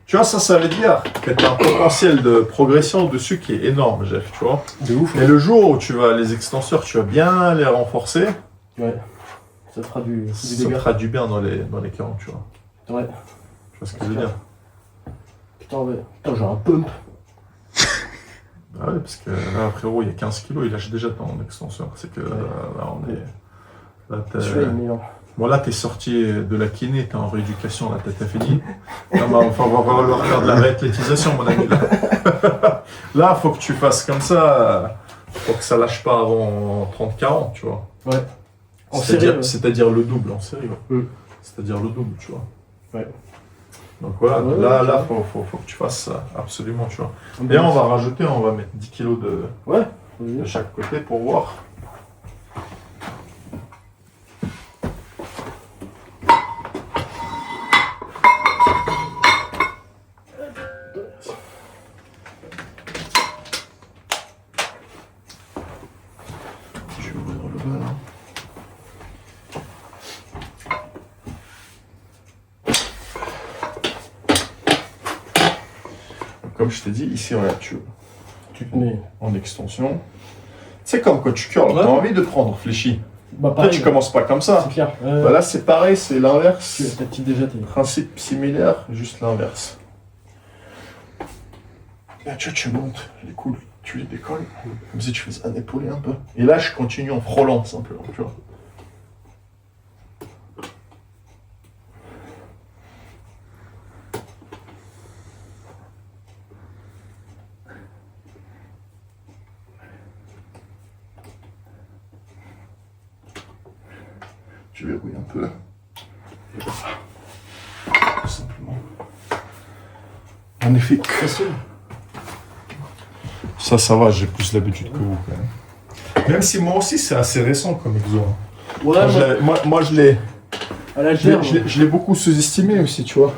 Tu vois, ça veut dire que tu as un potentiel de progression dessus qui est énorme, Jeff, tu vois. De ouf. Et le jour où tu vas, les extenseurs, tu vas bien les renforcer, Ouais. Ça te fera du ça dégât. fera du bien dans les camps, tu vois. Ouais. Tu vois ce que je veux dire? Putain, ouais. Putain, j'ai un pump. Ah ouais, parce que là, frérot, il y a 15 kilos, il lâche déjà ton extenseur. C'est que là, on est. Là, Celui-là, il est meilleur. bon, là, t'es sorti de la kiné, t'es en rééducation, là, t'as fini. Là, bah, enfin, on va falloir faire de la réathlétisation, mon ami. Là, faut que tu fasses comme ça, faut que ça lâche pas avant 30-40, tu vois. Ouais. En C'est-à-dire série, ouais. c'est-à-dire le double en série, ouais. Mm. C'est-à-dire le double, tu vois. Ouais. Donc voilà, Ouais, là, ouais. faut que tu fasses ça, absolument, tu vois. Ouais. Et on va rajouter, on va mettre 10 kilos de Ouais. Vas-y. chaque côté pour voir. Je vais ouvrir le bas là. Comme je t'ai dit, ici, regarde, tu te mets en extension. C'est comme quand tu curls, Ouais. t'as envie de prendre fléchi. Bah, Toi, pareil. tu commences pas comme ça. C'est clair. Bah là, c'est pareil, c'est l'inverse. Ta petite déjà, t'es. Principe similaire, juste l'inverse. Là, tu montes les coudes, tu les décolles, comme si tu faisais un épaulé un peu. Et là, je continue en frôlant simplement, tu vois. Tu verrouilles un peu. Et voilà. Tout simplement. En effet, Facile. ça va, j'ai plus l'habitude que vous quand même. Même si moi aussi c'est assez récent comme exo. Ouais, Moi je l'ai à l'altère. je l'ai beaucoup sous-estimé aussi, tu vois.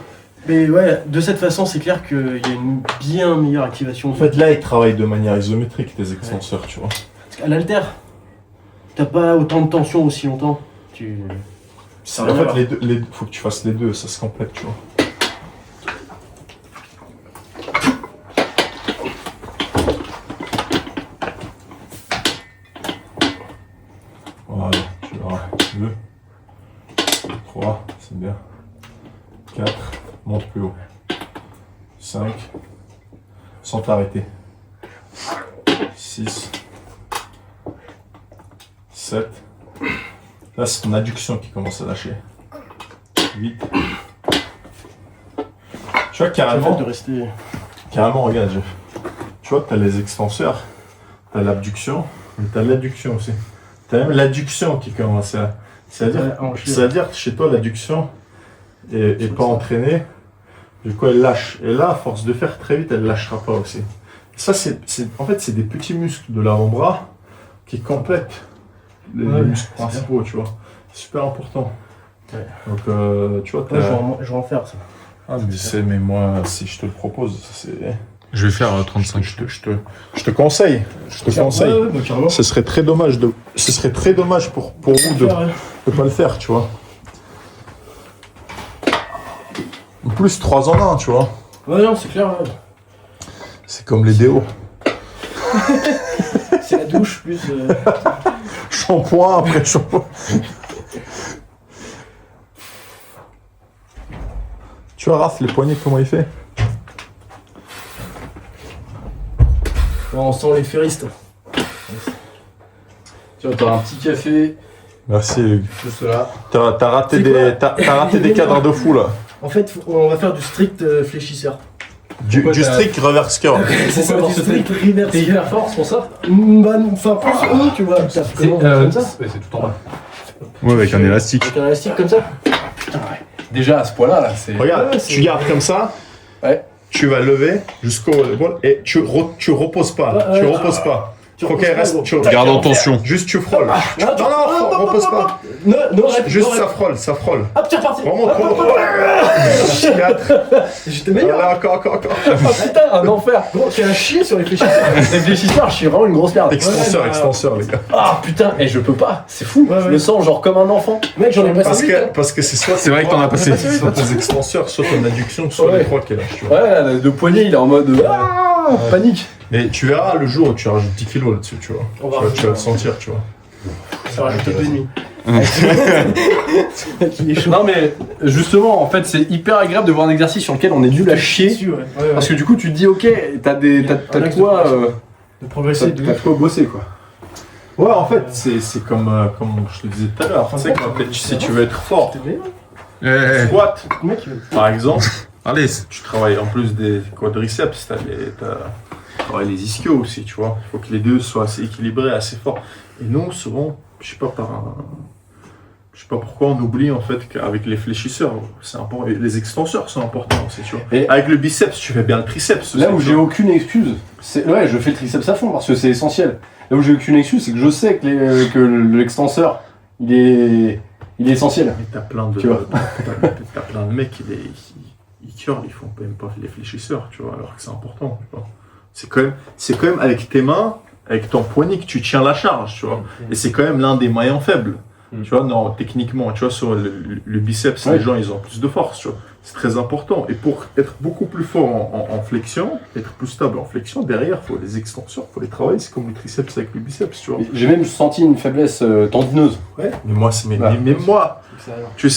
Mais ouais, de cette façon, c'est clair qu'il y a une bien meilleure activation. En fait là ils travaillent de manière isométrique tes extenseurs, tu vois. Parce qu'à l'altère, t'as pas autant de tension aussi longtemps. Ça a En rien à fait voir. faut que tu fasses les deux, ça se complète, tu vois. Voilà, tu verras. 2, 3, c'est bien. 4, monte plus haut. 5, sans t'arrêter. 6, 7. Là, c'est ton adduction qui commence à lâcher. 8. Tu vois, C'est le fait carrément, de rester. regarde, Jeff. Tu vois, tu as les extenseurs, tu as l'abduction, mais tu as l'adduction aussi. Tu as même l'adduction qui commence à. C'est-à-dire que chez toi, l'adduction est pas entraînée, du coup, elle lâche. Et là, à force de faire très vite, elle lâchera pas aussi. Ça, en fait, c'est des petits muscles de l'avant-bras qui complètent les muscles c'est principaux, tu vois. C'est super important. Ouais. Donc, tu vois, Ouais, je vais en faire ça. ah, mais moi, si je te le propose, c'est. Je vais faire 35. Je te conseille. Je te conseille. Ouais, bah, carrément. Ce serait très dommage pour vous de ne pas le faire, tu vois. En plus, 3 en 1, tu vois. Ouais, non, c'est clair. Ouais. C'est comme les déos. C'est la douche plus. Shampoing après shampoing. Tu vois, Raph, les poignets, comment il fait? On sent les ferristes. Tu vois, t'as un petit café, Merci Hugues. tout cela. T'as raté, C'est quoi t'as raté des cadres de fou là. En fait, on va faire du strict fléchisseur. Du strict reverse curve. C'est ça, Pourquoi du ce strict T'es reverse. hyper fort, c'est pour ça Enfin, plus haut, tu vois. Ça fait comment, comme ça c'est tout en bas. Ouais, avec un élastique. Avec un élastique comme ça. Putain, ouais. Déjà à ce poids-là, là, c'est. Regarde, Ouais, tu gardes comme ça. Ouais. Tu vas lever jusqu'au épaule et tu reposes pas. Ouais, Tu ouais. reposes pas. Tu Faut reposes qu'elle pas, reste. gros. Tu Garde en tension. Juste tu frôles. Non, repose pas. Non, répète, Juste non, ça répète. frôle, ça frôle. Hop, tu es reparti. Remonte, Hop, hop, remonte. hop. 4. J'étais meilleur. Voilà, encore. Ah putain, un enfer. Gros, tu as chier sur les fléchisseurs. Réfléchisseur, je suis vraiment une grosse merde. Extenseur, les gars. Ah putain, et je peux pas, c'est fou. Ouais, Je ouais. me sens genre comme un enfant. Mec, j'en ai passé 8. Parce que c'est soit. C'est vrai que t'en as passé. Soit tes extenseurs, soit ton adduction, soit Ouais. les trois qui est là, tu vois. Ouais, de poignet, il est en mode panique. Mais tu verras le jour où tu rajoutes 10 kilos là-dessus, tu vois. On va Tu vas le sentir, tu vois. Ça va rajouter 2,5. Il est chaud. Non mais justement, en fait, c'est hyper agréable de voir un exercice sur lequel on est nul à chier. Dessus, ouais. Ouais, ouais. Parce que du coup, tu te dis, ok, t'as Un axe de quoi, de progresser de t'as de quoi bosser quoi. Ouais, en fait, c'est comme je te disais tout à l'heure. Tu sais qu'en fait, si tu veux être fort, T'es meilleur. Eh, squat, Le mec, il veut. par exemple, allez. tu travailles en plus des quadriceps, tu travailles les ischios aussi, tu vois. Il faut que les deux soient assez équilibrés, assez forts. Et nous, souvent, je sais pas pourquoi on oublie en fait qu'avec les fléchisseurs, c'est important, et les extenseurs sont importants aussi, tu vois. Et- Avec le biceps, tu fais bien le triceps. Là aussi, où tu j'ai vois. aucune excuse, c'est ouais, je fais le triceps à fond parce que c'est essentiel. Là où j'ai aucune excuse, c'est que je sais que l'extenseur, il est essentiel. Mais t'as plein de, Tu vois. t'as plein de mecs qui curlent, ils font même pas les fléchisseurs, tu vois, alors que c'est important, tu vois. C'est quand même avec tes mains, avec ton poignet que tu tiens la charge, tu vois. Et c'est quand même l'un des maillons faibles, tu vois, non, techniquement, tu vois, sur le biceps, Ouais. les gens, ils ont plus de force, tu vois. C'est très important. Et pour être beaucoup plus fort en flexion, être plus stable en flexion, derrière, il faut les extenseurs, il faut les travailler. C'est comme le triceps avec le biceps, tu vois. J'ai même senti une faiblesse tendineuse. Ouais. Mais moi, Voilà. même moi, Extérieur. tu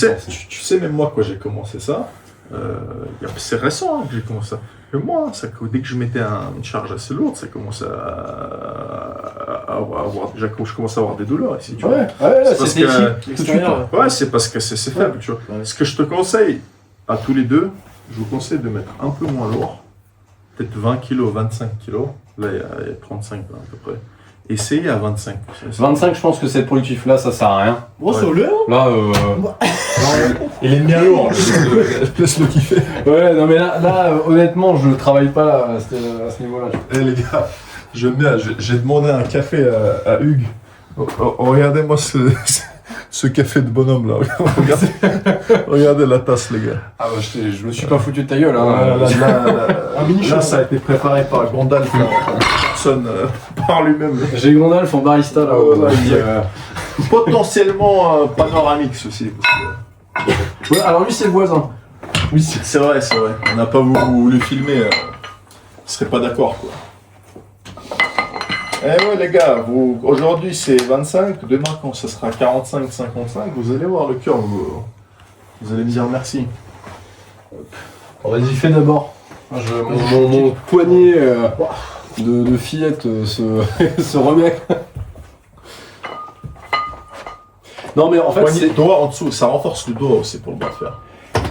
sais, même moi, quand j'ai commencé ça, c'est récent hein, que j'ai commencé ça. Mais moi, dès que je mettais une charge assez lourde, ça commence à avoir. Déjà, je commence à avoir des douleurs ici, tu vois. Ouais, C'est parce c'était que- ici, tout de suite. L'extérieur. Ouais, c'est parce que c'est faible, tu vois. Ouais. Ce que je te conseille, à tous les deux, je vous conseille de mettre un peu moins lourd, peut-être 20 kg, 25 kg. Là, il y a 35 à peu près. Essayez à 25. 25, je pense que c'est productif. Là, ça sert à rien. Gros, c'est au lieu. Là, Il est bien lourd, laisse-le kiffer. ouais, non mais là, honnêtement, je travaille pas à ce niveau-là. Eh les gars, j'aime bien, j'ai demandé un café à Hugues. Regardez-moi ce café de bonhomme là. Regardez la tasse, les gars. Ah bah, je me suis pas foutu de ta gueule. Là, Hein. là, ça a été préparé par Gandalf en personne par lui-même. J'ai Gandalf en barista là. Ouais, il dit, Potentiellement panoramique ceci. ouais, alors lui, c'est le voisin. Oui, C'est vrai. On n'a pas voulu filmer. Il serait pas d'accord quoi. Eh ouais les gars, aujourd'hui c'est 25, demain quand ce sera 45, 55, vous allez voir le cœur, vous allez me dire merci. Vas-y, fais d'abord. Mon poignet de fillette se remet. Non mais en fait, Poignet c'est... de doigt en dessous, ça renforce le doigt aussi pour le bras de fer.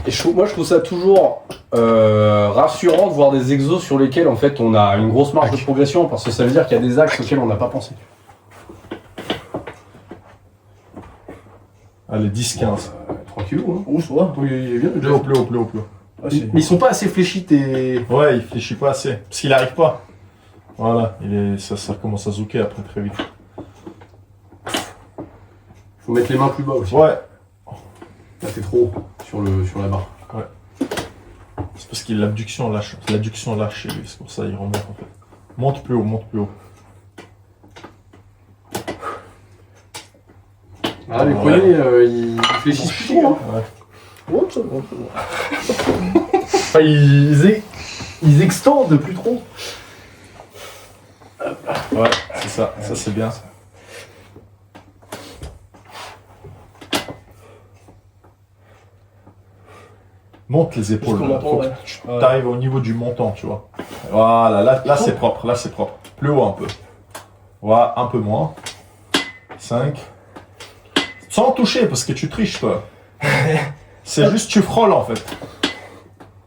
Et moi je trouve ça toujours rassurant de voir des exos sur lesquels en fait on a une grosse marge de progression parce que ça veut dire qu'il y a des axes auxquels on n'a pas pensé. Allez, 10-15. Tranquille, hein. Oh, ça va. Oui, il est bien. Plus haut, plus haut, plus haut, plus haut. Ah, Mais ils sont pas assez fléchis tes... Ouais, il fléchit pas assez, parce qu'il arrive pas. Voilà, ça commence à zouker après très vite. Faut mettre les mains plus bas aussi. Ouais, Là t'es trop haut sur la barre. c'est parce qu'il l'adduction lâche chez lui, c'est pour ça qu'il remonte en fait. Monte plus haut, monte plus haut. Ah, les Ouais. poignets, ils fléchissent plus trop. Hein. Ouais. Oh, ça va. Enfin, ils extendent plus trop. Ouais, c'est ça c'est bien. Monte les épaules, Jusqu'au menton, faut que ouais. tu arrives au niveau du menton, tu vois. Voilà, là c'est propre, là c'est propre. Plus haut un peu. Voilà, un peu moins. 5. Sans toucher, parce que tu triches, toi. C'est juste tu frôles, en fait.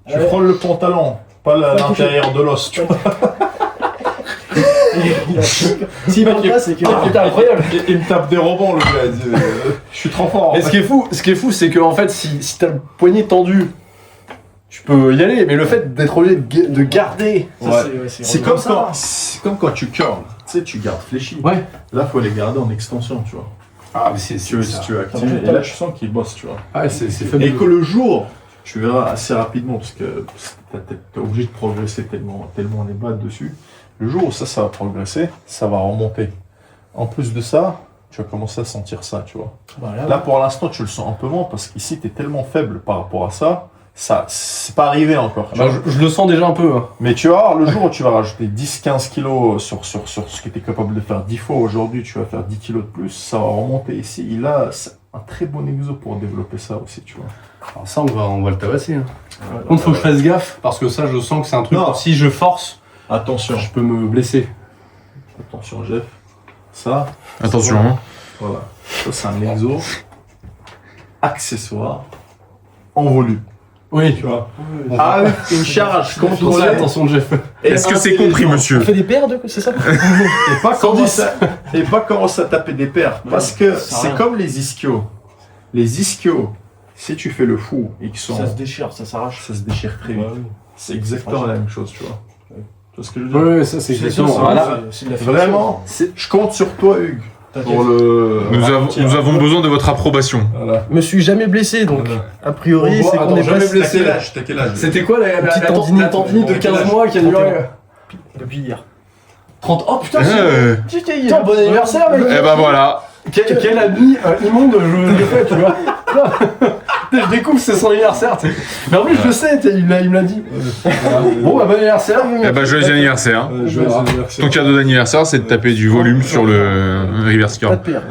Tu frôles le pantalon, pas l'intérieur de l'os, tu vois. S'il parle pas, c'est que. Putain, incroyable. Il me tape des rebonds, le gars. Il dit, je suis trop fort. en Mais fait. ce qui est fou, c'est que en fait, si t'as le poignet tendu, tu peux y aller. Mais le fait d'être obligé de garder. Ouais. C'est comme quand tu curls. Tu sais, tu gardes fléchi. Ouais. Là, faut les garder en extension, tu vois. Ah, mais c'est Si tu veux, si tu veux activer. Et là, je sens qu'il bosse, tu vois. Ah, c'est Et fabuleux. que le jour, tu verras assez rapidement, parce que t'es obligé de progresser tellement on est bas dessus. Le jour où ça va progresser, ça va remonter. En plus de ça, tu vas commencer à sentir ça, tu vois. Voilà. Là, pour l'instant, tu le sens un peu moins, parce qu'ici, t'es tellement faible par rapport à ça, c'est pas arrivé encore. Tu Bah, vois. je le sens déjà un peu. Hein. Mais tu vas voir, le jour où tu vas rajouter 10-15 kilos sur ce que tu es capable de faire 10 fois aujourd'hui, tu vas faire 10 kilos de plus, ça va remonter ici. Il a un très bon exo pour développer ça aussi, tu vois. Alors ça, on va le tabasser. Hein. Par contre, faut que je fasse gaffe, parce que ça, je sens que c'est un truc. Non. Si je force, Attention, je peux me blesser. attention Jeff. Ça, Attention, hein. voilà. Ça, c'est un exo accessoire en volume. Oui. Tu vois. Avec une charge contrôlée. Attention, Jeff. et Est-ce que c'est compris, intelligente. monsieur? On fait des paires de. C'est ça? Et pas commencer à taper des paires. Parce que ça sert à c'est rien. comme les ischios. Les ischios, si tu fais le fou et qu'ils sont. Ça se déchire, ça s'arrache. Ça se déchire très vite. C'est exactement la même chose, tu vois. Tu vois ce que je veux dire? Ouais, ça, c'est exactement. Voilà. C'est de la Vraiment, je compte sur toi, Hugues. Pour le. Nous avons besoin de votre approbation. Voilà. Je me suis jamais blessé, donc a priori, c'est qu'on attends, est jamais pas blessé. T'as quel âge? C'était quoi la petite la tendinite. tendinite de 15 mois qui a duré depuis hier. 30. Oh putain, Eh Putain, bon anniversaire, mec! ben voilà. Quel ami immonde je fais, tu vois? Je découvre c'est son anniversaire, tu sais. Mais en plus, je le sais, il me l'a dit. Bon, bah, bon anniversaire. Eh ben joyeux anniversaire. Joyeux anniversaire. Ton cadeau d'anniversaire, c'est de taper du volume sur le reverse Pas curl. de paire.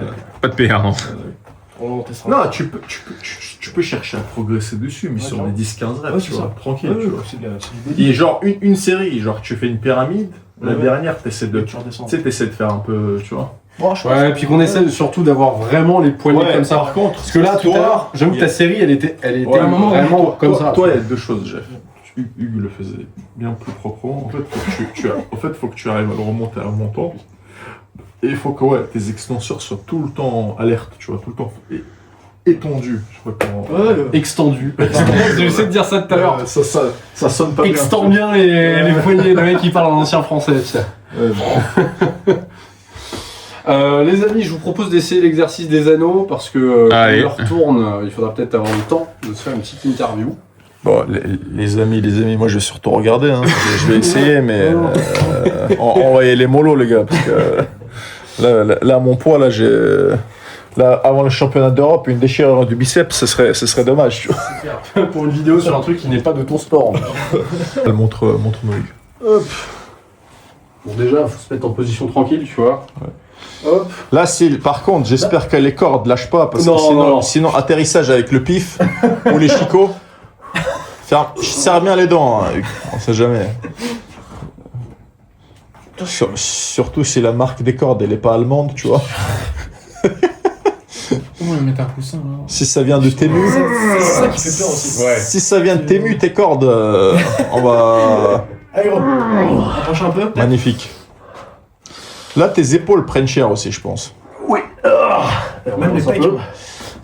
Pas de PR, non. On testera. Non, tu peux chercher à progresser dessus, mais sur les 10-15 reps, Ouais, tu c'est vois, ça. tranquille, tu vois. C'est du délire. Et genre une série, genre tu fais une pyramide, la Ouais. dernière, t'essaies de Tu redescends. t'essaies de faire un peu, tu vois. Bon, je Ouais, et puis qu'on essaie surtout d'avoir vraiment les poignets comme ça. Par contre, Parce que là, tout à l'heure, j'avoue que ta série, elle était Ouais, à un moment vraiment comme ça. Toi, il y a deux choses, Jeff. Hugues le faisait bien plus proprement. En fait, faut que tu arrives à le remonter en montant. Et il faut que tes extenseurs soient tout le temps alertes, tu vois, tout le temps étendus. Je sais pas comment. Extendu. J'ai essayé de dire ça tout à l'heure. Ça sonne pas bien. Extends bien les poignets, le mec qui parle en ancien français, tu sais. Ouais, bon. Les amis, je vous propose d'essayer l'exercice des anneaux parce que quand Allez. l'heure tourne, il faudra peut-être avoir le temps de se faire une petite interview. Bon, les amis, moi je vais surtout regarder. Hein. Je vais essayer, mais envoyez les mollos, les gars, parce que là mon poids, là, là, avant le championnat d'Europe, une déchirure du biceps, ce serait dommage. Tu vois. Pour une vidéo sur un truc qui n'est pas de ton sport. Montre-moi, Hugues. Hop. Bon, déjà, il faut se mettre en position tranquille, tu vois. Hop. Là, par contre, j'espère que les cordes lâchent pas, parce Non, que non. sinon, atterrissage avec le pif ou les chicots. Serre bien les dents, hein, Hugues. On sait jamais. Surtout si la marque des cordes, elle est pas allemande, tu vois. Comment ils mettent un coussin là? Si ça vient de Temu, C'est ça qui fait peur aussi. Ouais. si ça vient de Temu, tes cordes, on va... Allez, rapproche un peu. Magnifique. Là, tes épaules prennent cher aussi, je pense. Même les pecs.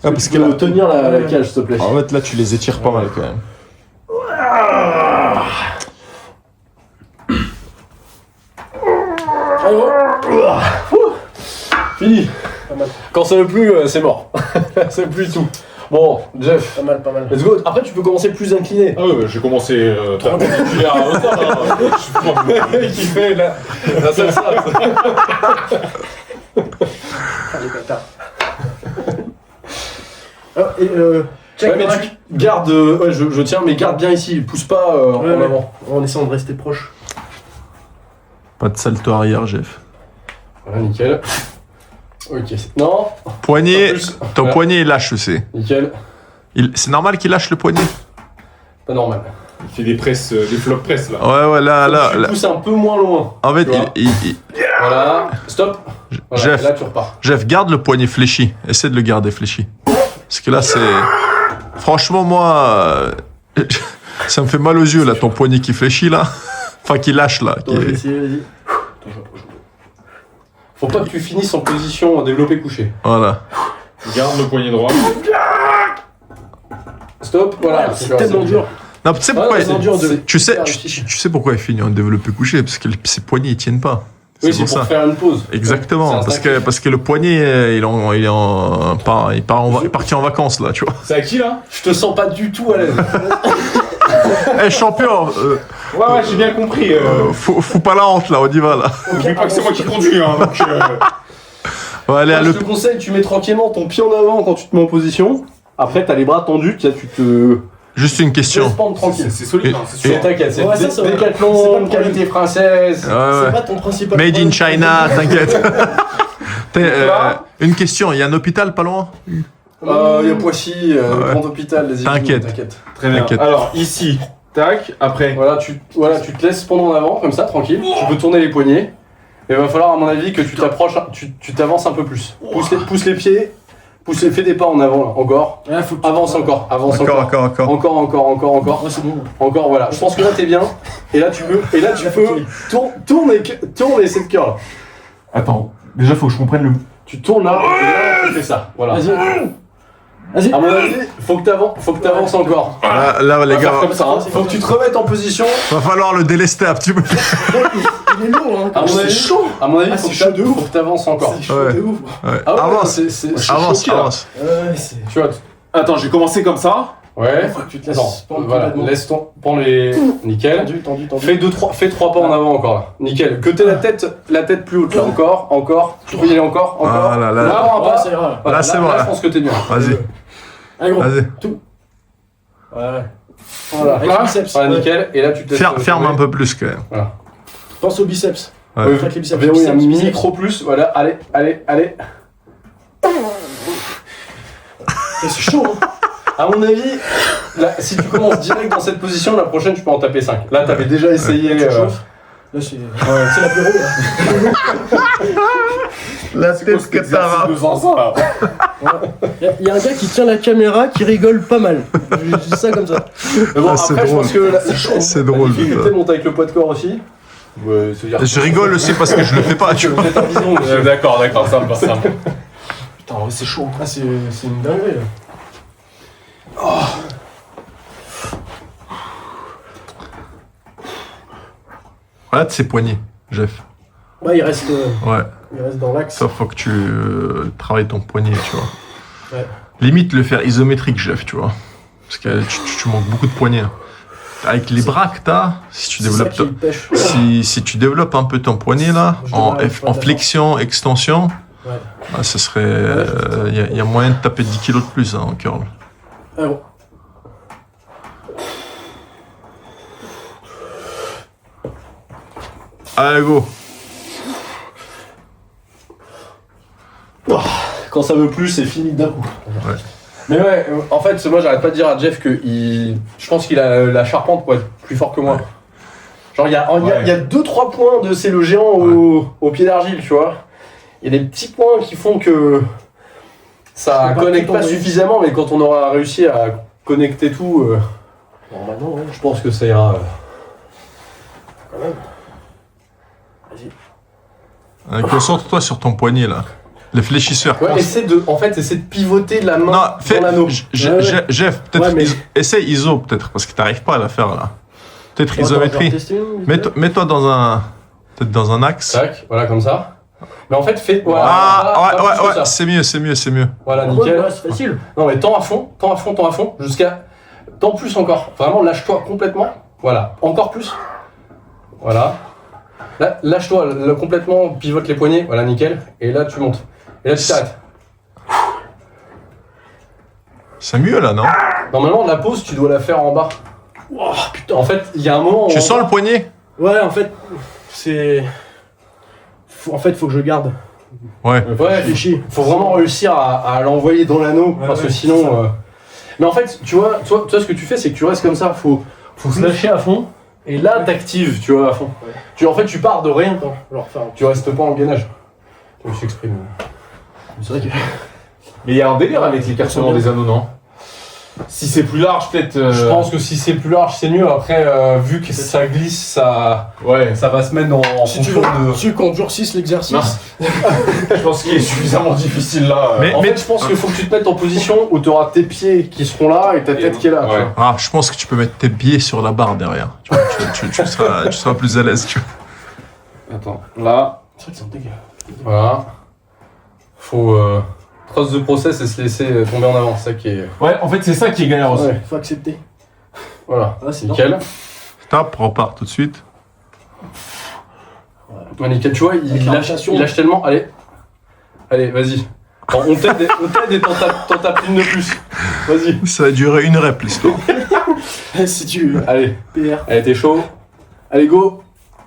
Ah, parce que Tu peux là, tenir la cage, s'il te plaît. en fait, là, tu les étires pas mal quand même. Allez, fini. Quand ça veut plus, c'est mort. Ça veut plus du tout. Bon, Jeff, Pas mal, pas mal. let's go. Après, tu peux commencer plus incliné. Ah ouais, j'ai commencé trop perpendiculaire à hauteur. Qui fait la salsa. Ah, les bâtards. Ah, et check Ouais, mais Mirac. tu gardes. Ouais, je tiens, mais garde bien ici. Pousse pas en Ouais, ouais. avant. En essayant de rester proche. Pas de salto arrière, Jeff. Voilà, nickel. Ok. Non. Poignet, En plus, ton voilà. poignet il lâche, c'est. Nickel. C'est normal qu'il lâche le poignet. Pas normal. Il fait des presses, des flop presses là. Ouais, là. Tu pousses un peu moins loin. En fait, Tu vois. Voilà, stop. Voilà, Jeff. là tu repars. Jeff, garde le poignet fléchi. Essaie de le garder fléchi. Parce que là, c'est... Franchement, moi... ça me fait mal aux yeux, là, ton poignet qui fléchit, là. Enfin, qui lâche, là. Attends, je vais essayer, vas-y. Faut pas que tu finisses en position développé couché. Voilà. Garde le poignet droit. Stop, voilà. C'est tellement dur. Non, tu sais Ouais, pourquoi... c'est dur de- Tu sais, faire tu, réfléchir. tu sais pourquoi il finit en développé couché? Parce que ses poignets, ils tiennent pas. Oui, c'est pour faire une pause. Exactement, C'est parce que le poignet, il est parti en vacances, là, tu vois. C'est à qui là? Je te sens pas du tout à l'aise. Eh, champion, Ouais, j'ai bien compris. faut pas la honte, là, on y va, là. N'oublie pas que c'est moi qui conduis, hein, donc. On va aller à Moi, je te conseille, tu mets tranquillement ton pied en avant quand tu te mets en position. Après, t'as les bras tendus, tu te Juste une laisses question. pendre tranquille. C'est solide, hein, c'est sûr. Et t'inquiète, c'est Ouais, ça, c'est Décathlon, pas le problème. qualité française. Ouais, ouais. C'est pas ton principal Made in problème. China, t'inquiète. Une question, il y a un hôpital pas loin? Il y a Poissy, Ouais. grand hôpital, les T'inquiète. t'inquiète. Très bien. T'inquiète. Alors, ici, tac, après. Voilà, tu te laisses pendre en avant, comme ça, tranquille. Tu peux tourner les poignets. Et il va falloir, à mon avis, que tu t'approches, tu t'avances un peu plus. Pousse les pieds, fais des pas en avant, là, encore. Ouais, faut que- Avance encore, avance encore. Encore. Encore. Ouais, c'est bon. Encore, voilà. Je pense que là t'es bien. Et là tu peux tourne et essaie de cœur là. Attends, déjà faut que je comprenne le. Tu tournes là, et là tu fais ça. Voilà. Vas-y. Vas-y. À mon avis, faut que t'avances encore. Là, les On va faire gars, comme ça. Hein. Faut que tu te remettes en position. va falloir le délester un petit peu. Il est lourd, hein. À mon C'est avis, chaud. À mon avis, Ah, faut c'est chaud de ouf. que t'avances encore. C'est chaud Ouais. de ouf. Ouais. Ah ouais, Avance, je suis avance, choqué, là. avance. Ouais, c'est. Tu vois. Attends, j'ai commencé comme ça. Ouais. Faut que tu te laisses Attends, pendre voilà, complètement. laisse prends les. Nickel. Tendu. Fais trois pas en avant encore là. Nickel. Que t'aies la tête plus haute là. Encore. Tu peux y aller encore. Voilà, là. Là, on Ouais, va. ça ira, là. Voilà, Là, c'est bon, là, là. je pense que t'es bien. Vas-y, Allez, gros. vas-y. Ouais. Voilà. Avec le biceps. Voilà, Ouais. nickel. Et là, tu te laisses. Ferme un peu plus, quand même. Pense au biceps. Ouais. Ouais, Faites les biceps. verrouille un biceps. micro plus. Voilà, allez. C'est chaud, hein. À mon avis, là, si tu commences direct dans cette position, la prochaine, tu peux en taper 5. Là, t'avais déjà essayé. Tu chauffes. Là, c'est l'apéro, là. La tête que t'as. là. Il y a un gars qui tient la caméra qui rigole pas mal. Je dis ça comme ça. Mais bon, Ah, c'est après, je drôle. pense que là, C'est drôle, La difficulté putain. monte avec le poids de corps aussi. Ouais, c'est-à-dire Je rigole aussi parce que je le fais pas, tu vois. peut-être un bison. D'accord, ça me passe ça. Putain, ouais, c'est chaud. Ah, c'est une dinguerie, là. Regarde ses poignets, Jeff. Ouais, il reste Ouais. dans l'axe. Ça, faut que tu travailles ton poignet, tu vois. Ouais. Limite le faire isométrique, Jeff, tu vois. Parce que tu manques beaucoup de poignets. Avec les bras que t'as, si tu C'est ça développes qui pêche. si tu développes un peu ton poignet là, Je en devrais pas flexion, extension, Ouais. ah, ce serait. Il y a moyen de taper 10 kilos de plus hein, en curl. Ah bon. Allez, go! Quand ça veut plus, c'est fini d'un coup. Ouais. Mais ouais, en fait, moi j'arrête pas de dire à Jeff que je pense qu'il a la charpente pour être plus fort que moi. Ouais. Genre, il y a 2-3 points de c'est le géant au pied d'argile, tu vois. Il y a des petits points qui font que ça Je peux pas connecte tout pas envoyer. suffisamment, mais quand on aura réussi à connecter tout, Normalement, ouais. je pense que ça ira. Quand même. Vas-y. Concentre-toi sur ton poignet là. Les fléchisseurs. Ouais, essaie de pivoter la main Non, dans l'anneau. Jeff, peut-être Ouais, mais- essaie ISO peut-être parce que t'arrives pas à la faire là. Peut-être Attends, je vais isométrie. retester une, Mets-toi dans un axe. Tac, voilà comme ça. Mais en fait, voilà. Ah pas plus que ouais, ça. c'est mieux. Voilà, Ouais, nickel. ouais, c'est facile. Non mais tends à fond, jusqu'à... Tends plus encore. Vraiment, lâche-toi complètement. Voilà, encore plus. Voilà. Là, lâche-toi complètement, pivote les poignets. Voilà, nickel. Et là, tu montes. Et là, tu t'arrêtes. C'est mieux là, non? Normalement, la pause, tu dois la faire en bas. Oh, putain. En fait, il y a un moment où... Tu sens le poignet? Ouais, en fait, c'est. En fait, faut que je garde. Ouais. Ouais, Réfléchis. faut vraiment réussir à l'envoyer dans l'anneau, Ouais, parce que ouais, sinon... Mais en fait, tu vois ce que tu fais, c'est que tu restes comme ça. Faut Faut se lâcher à fond. Et là, t'actives, tu vois, à fond. En fait, tu pars de rien. Attends, je vais le refaire. Tu restes pas en gainage. Je m'exprime. C'est vrai que. Mais il y a un délire avec l'écartement des anneaux, non? Si c'est plus large, peut-être. Je pense que si c'est plus large, c'est mieux. Après, vu que ça glisse, ça va se mettre en Si tu fonction veux, de... tu qu'on durcisse l'exercice. Non. Je pense qu'il est suffisamment difficile là. En fait, je pense qu'il faut que tu te mettes en position où tu auras tes pieds qui seront là et ta tête qui est là. tu Ouais. vois. Ah, je pense que tu peux mettre tes pieds sur la barre derrière. Tu seras plus à l'aise, tu vois. Attends, là, C'est vrai que c'est un dégât. voilà. Faut trust the process et se laisser tomber en avant. C'est ça qui est. Ouais, en fait, c'est ça qui est galère aussi. Ouais. Faut accepter. Voilà. Ah, c'est Nickel. Top, repart tout de suite. Ouais, nickel, tu vois, Avec il la lâche, rotation. il lâche tellement. Allez, vas-y. Bon, on t'aide et t'en tapes une de plus. Vas-y. Ça a duré une rep l'histoire. Si tu veux. Allez, PR. allez, t'es chaud. Allez, go.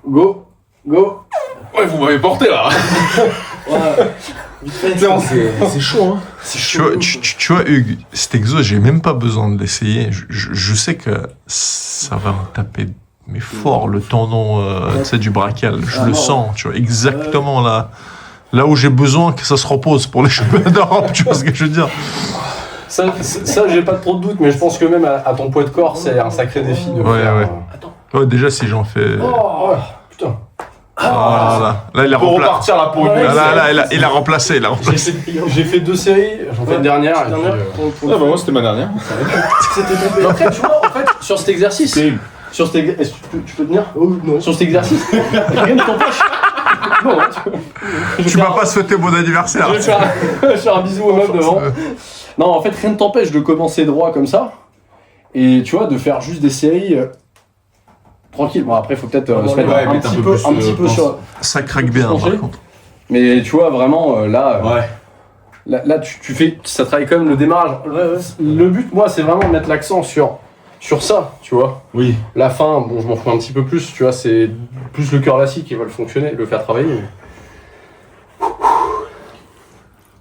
Go. Go. Ouais, vous m'avez porté là. Ouais. Vite fait. C'est chaud, hein. C'est Tu vois, tu vois, Hugues, cet exo, j'ai même pas besoin de l'essayer. Je sais que ça va me taper mais fort le tendon tu sais, du brachial. Je Ah, le non. sens, tu vois, exactement là où j'ai besoin que ça se repose pour les championnats d'Europe, tu vois ce que je veux dire. Ça, j'ai pas trop de doute, mais je pense que même à ton poids de corps, c'est un sacré défi de Ouais, faire. ouais. Attends. Ouais, déjà, si j'en fais... Oh, putain. Là, il a Pour remplacé. repartir là pour une Ouais, minute. Il a remplacé, J'ai fait 2 séries, j'en fais une dernière. Et puis, Ah bah moi c'était ma dernière. C'était tombé. Mais après, tu vois, en fait, sur cet exercice, est-ce que tu peux tenir Oh non. sur cet exercice, rien ne t'empêche. Non, Tu m'as pas souhaité bon anniversaire. Je vais faire un bisou au meuf devant. Non, en fait, rien ne t'empêche de commencer droit comme ça. Et tu vois, de faire juste des séries tranquilles. Bon, après, il faut peut-être se mettre ouais, un mettre petit un peu, peu plus, un petit peu pense. sur. Ça craque bien, Changer. par contre. Mais tu vois, vraiment, là, Ouais. là tu fais. Ça travaille quand même le démarrage. Le but, moi, c'est vraiment de mettre l'accent sur ça, tu vois. Oui. La fin, bon, je m'en fous un petit peu plus, tu vois, c'est plus le cœur lacis qui va le fonctionner, le faire travailler.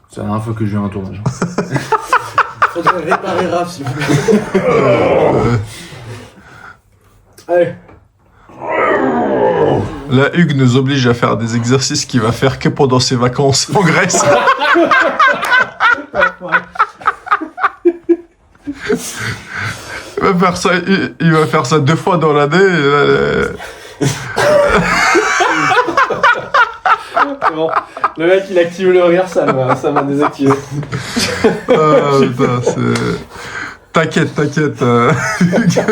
C'est la dernière fois que j'ai eu un tournage. Faudrait réparer Raph s'il vous plaît. Allez. Là, Hugues nous oblige à faire des exercices qu'il va faire que pendant ses vacances en Grèce. Il va faire ça 2 fois dans l'année. Bon, le mec il active le rire, ça m'a désactivé. Putain, T'inquiète. Hugues.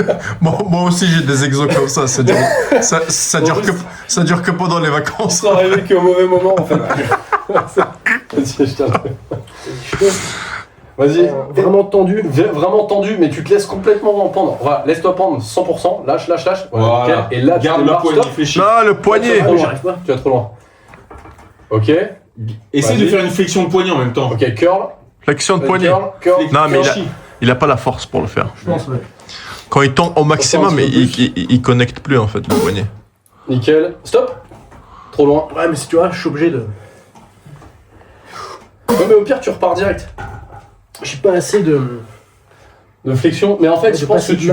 Moi aussi j'ai des exos comme ça. Ça dure que pendant les vacances. Ça arrivé qu'au mauvais moment en fait. Vas-y, je t'arrête. Vas-y. Vraiment tendu. Vraiment tendu, mais tu te laisses complètement pendre. Voilà, laisse-toi pendre 100%. Lâche. Voilà. nickel. Et là, tu Garde le démarres, poignet stop. fléchi. Non, le poignet. Ah, mais j'arrive pas. Tu vas trop loin. Ok. Essaye de Vas-y. faire une flexion de poignet en même temps. Ok, curl. Flexion de poignet. Curl. Non, mais Fléchi. il a pas la force pour le faire. Je pense, ouais. Quand il tombe au maximum, Faut faire un petit peu il connecte plus en fait le poignet. Nickel. Stop. Trop loin. Ouais, mais si tu vois, je suis obligé de. Ouais, mais au pire, tu repars direct. J'ai pas assez de. De flexion. Mais en fait, je pense que tu.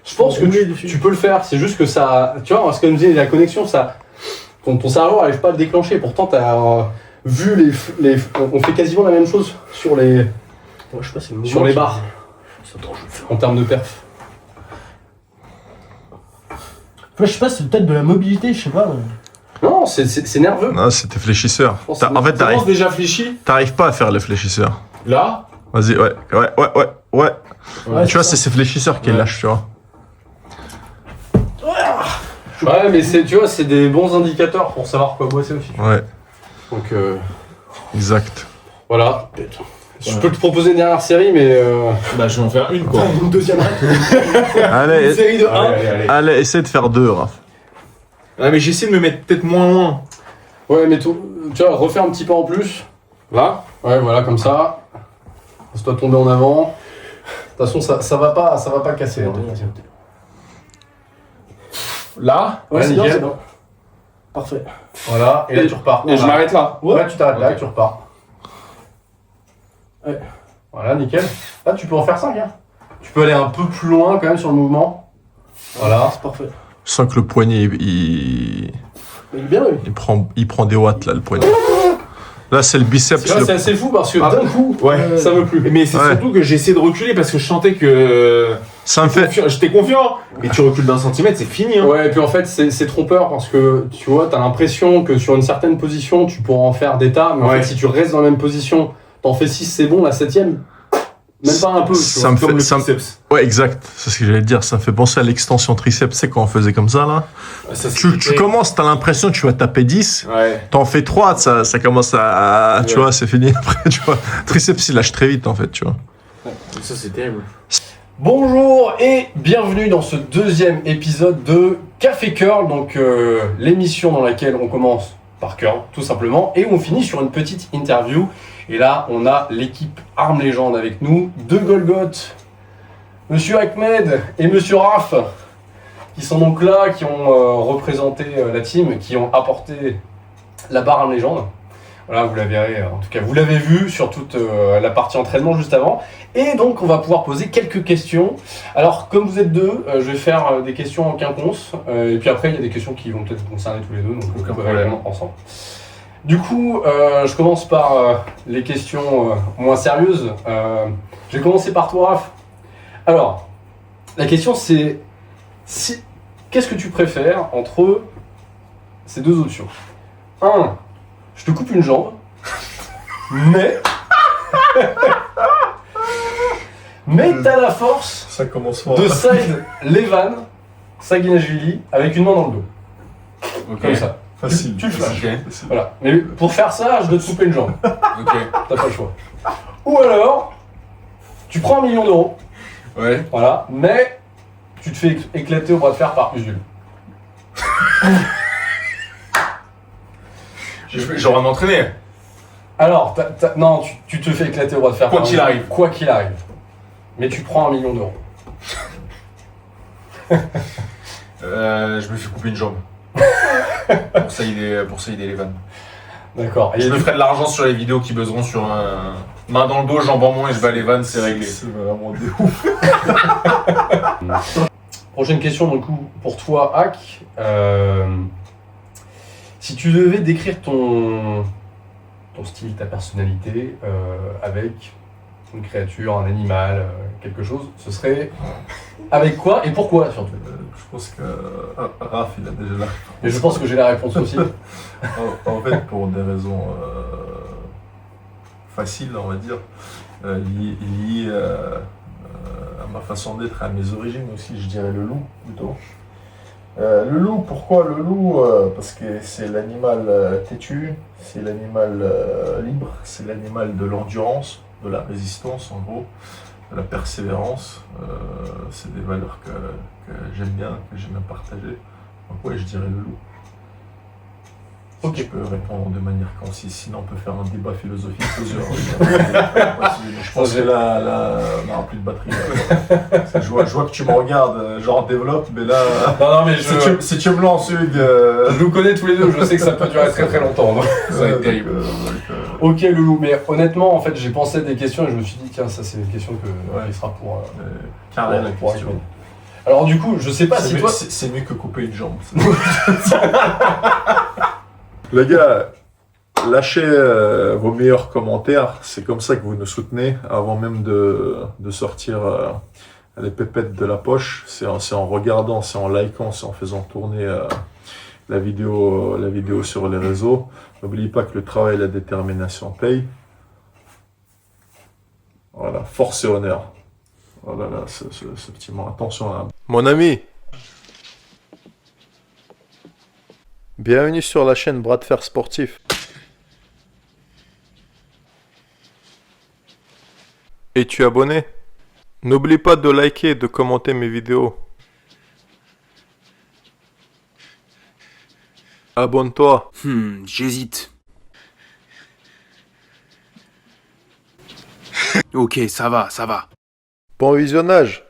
Je pense que tu peux le faire, c'est juste que ça. Tu vois, ce que nous disait la connexion, ça. Ton cerveau n'arrive pas à le déclencher. Pourtant, t'as vu les. On fait quasiment la même chose sur les. Ouais, je sais pas, c'est le Sur mouvement les qui- barres. Attends, je vais le faire. En termes de perf. Enfin, je sais pas, c'est peut-être de la mobilité, je sais pas. Non, c'est nerveux. Non, c'était fléchisseur. pense En fait, Commence déjà fléchi. t'arrives pas à faire les fléchisseurs. Là. Vas-y, ouais. Ouais, Tu vois, c'est ces fléchisseurs qui Ouais. lâchent, tu vois. Ouais, mais tu vois, c'est des bons indicateurs pour savoir quoi bosser aussi. Ouais, Donc exact. voilà. Je peux te proposer une dernière série, mais. Bah je vais en faire une quoi. Une deuxième règle. Une Allez, série de 1. allez, essaie de faire 2, Raph. Ah mais j'essaie de me mettre peut-être moins loin. Ouais, mais tu vois, refais un petit pas en plus. Là. Ouais, voilà, comme ça. Laisse-toi tomber en avant. De toute façon, ça va pas casser. hein. Là. Ouais, Ouais, c'est bien, nickel. c'est bien. Parfait. Voilà, et là tu repars. Et je m'arrête là. Ouais, tu t'arrêtes là, Ok. tu repars. Ouais. Voilà, nickel. Là, tu peux en faire 5. Hein. Tu peux aller un peu plus loin quand même sur le mouvement. Voilà. C'est parfait. Je sens que le poignet, Il est bien, oui. il prend des watts, là, le poignet. Là, c'est le biceps. C'est assez fou parce que d'un coup, Ouais. ça veut plus. Mais c'est Ouais. surtout que j'essaie de reculer parce que je sentais que. Ça me fait... J'étais confiant. Mais tu recules d'un centimètre, c'est fini. Hein. Ouais, et puis en fait, c'est trompeur parce que tu vois, t'as l'impression que sur une certaine position, tu pourras en faire des tas, mais en Ouais. fait, si tu restes dans la même position, t'en fais 6, c'est bon, la 7ème, même pas un peu. Tu Ça vois. me fait... Comme le ça me- triceps. Ouais, exact. C'est ce que j'allais te dire. Ça me fait penser à l'extension triceps. Tu sais, quand on faisait comme ça, là. Ça, c'est Tu terrible. commences, t'as l'impression que tu vas taper 10. Ouais. T'en fais 3, ça commence à... Tu Ouais. vois, c'est fini après, tu vois. Triceps, il lâche très vite, en fait, tu vois. Ça, c'est terrible. Bonjour et bienvenue dans ce deuxième épisode de Café Curl, donc l'émission dans laquelle on commence par curl, tout simplement, et on finit sur une petite interview. Et là, on a l'équipe Armes Légende avec nous, deux Golgoth, Monsieur Ahmed et Monsieur Raph, qui sont donc là, qui ont représenté la team, qui ont apporté la barre Armes Légende. Voilà, vous la verrez, en tout cas vous l'avez vu sur toute la partie entraînement juste avant. Et donc on va pouvoir poser quelques questions. Alors comme vous êtes deux, je vais faire des questions en quinconce. Et puis après il y a des questions qui vont peut-être vous concerner tous les deux, donc Aucun on peut problème. répondre ensemble. Du coup, je commence par les questions moins sérieuses. Je vais commencer par toi, Raph. Alors, la question c'est qu'est-ce que tu préfères entre ces deux options? 1. Je te coupe une jambe, mais t'as la force Ça commence fort. de side Levan Saginashvili avec une main dans le dos, Ok. comme ça. Facile. Tu le flashes. Ok. Facile. Voilà. Mais pour faire ça, je dois te couper une jambe. Ok. T'as pas le choix. Ou alors, tu prends 1 million d'euros, Ouais. voilà, mais tu te fais éclater au bras de fer par Usul. J'aurai un entraîné. Alors, non, tu te fais éclater au bras de fer Quoi par qu'il Usul. arrive. Quoi qu'il arrive. Mais tu prends 1 million d'euros. Je me fais couper une jambe. pour ça, il est les vannes. D'accord. Et Je me ferai de l'argent sur les vidéos qui buzeront sur un main dans le dos, jambe en moins et je vais à les vannes, c'est réglé. C'est vraiment des ouf. Prochaine question, du coup, pour toi, Hack. Si tu devais décrire ton style, ta personnalité, avec une créature, un animal, quelque chose, ce serait avec quoi et pourquoi surtout? Je pense que Raph, il a déjà la Et je pense que j'ai la réponse aussi. En fait, pour des raisons faciles, on va dire, liées à ma façon d'être, à mes origines aussi, je dirais le loup plutôt. Le loup, pourquoi le loup? Parce que c'est l'animal têtu, c'est l'animal libre, c'est l'animal de l'endurance, de la résistance en gros, de la persévérance. C'est des valeurs que j'aime bien, que j'aime bien partager. Donc ouais, je dirais le loup. Si Ok. je peux répondre de manière concise, sinon on peut faire un débat philosophique plusieurs. Je pense que là, on n'aura plus de batterie. Là. Je vois que tu me regardes, genre développe, mais là, Non, mais si tu me lances, Hugues, je vous connais tous les deux, je sais que ça peut durer très très longtemps. donc. Ça va être terrible. Ok, Loulou, mais honnêtement, en fait, j'ai pensé à des questions et je me suis dit, tiens, ça c'est une question Ouais. qui sera pour. carré la pour question. Ahmed. Alors, du coup, je sais pas si toi. C'est mieux que couper une jambe. Les gars, lâchez vos meilleurs commentaires, c'est comme ça que vous nous soutenez avant même de sortir les pépettes de la poche. C'est en regardant, c'est en likant, c'est en faisant tourner la vidéo sur les réseaux. N'oubliez pas que le travail et la détermination payent. Voilà, force et honneur. Voilà, là, ce petit mot. Attention là. Mon ami, bienvenue sur la chaîne Bras de Fer Sportif. Es-tu abonné? N'oublie pas de liker et de commenter mes vidéos. Abonne-toi. J'hésite. Ok, ça va, ça va. Bon visionnage.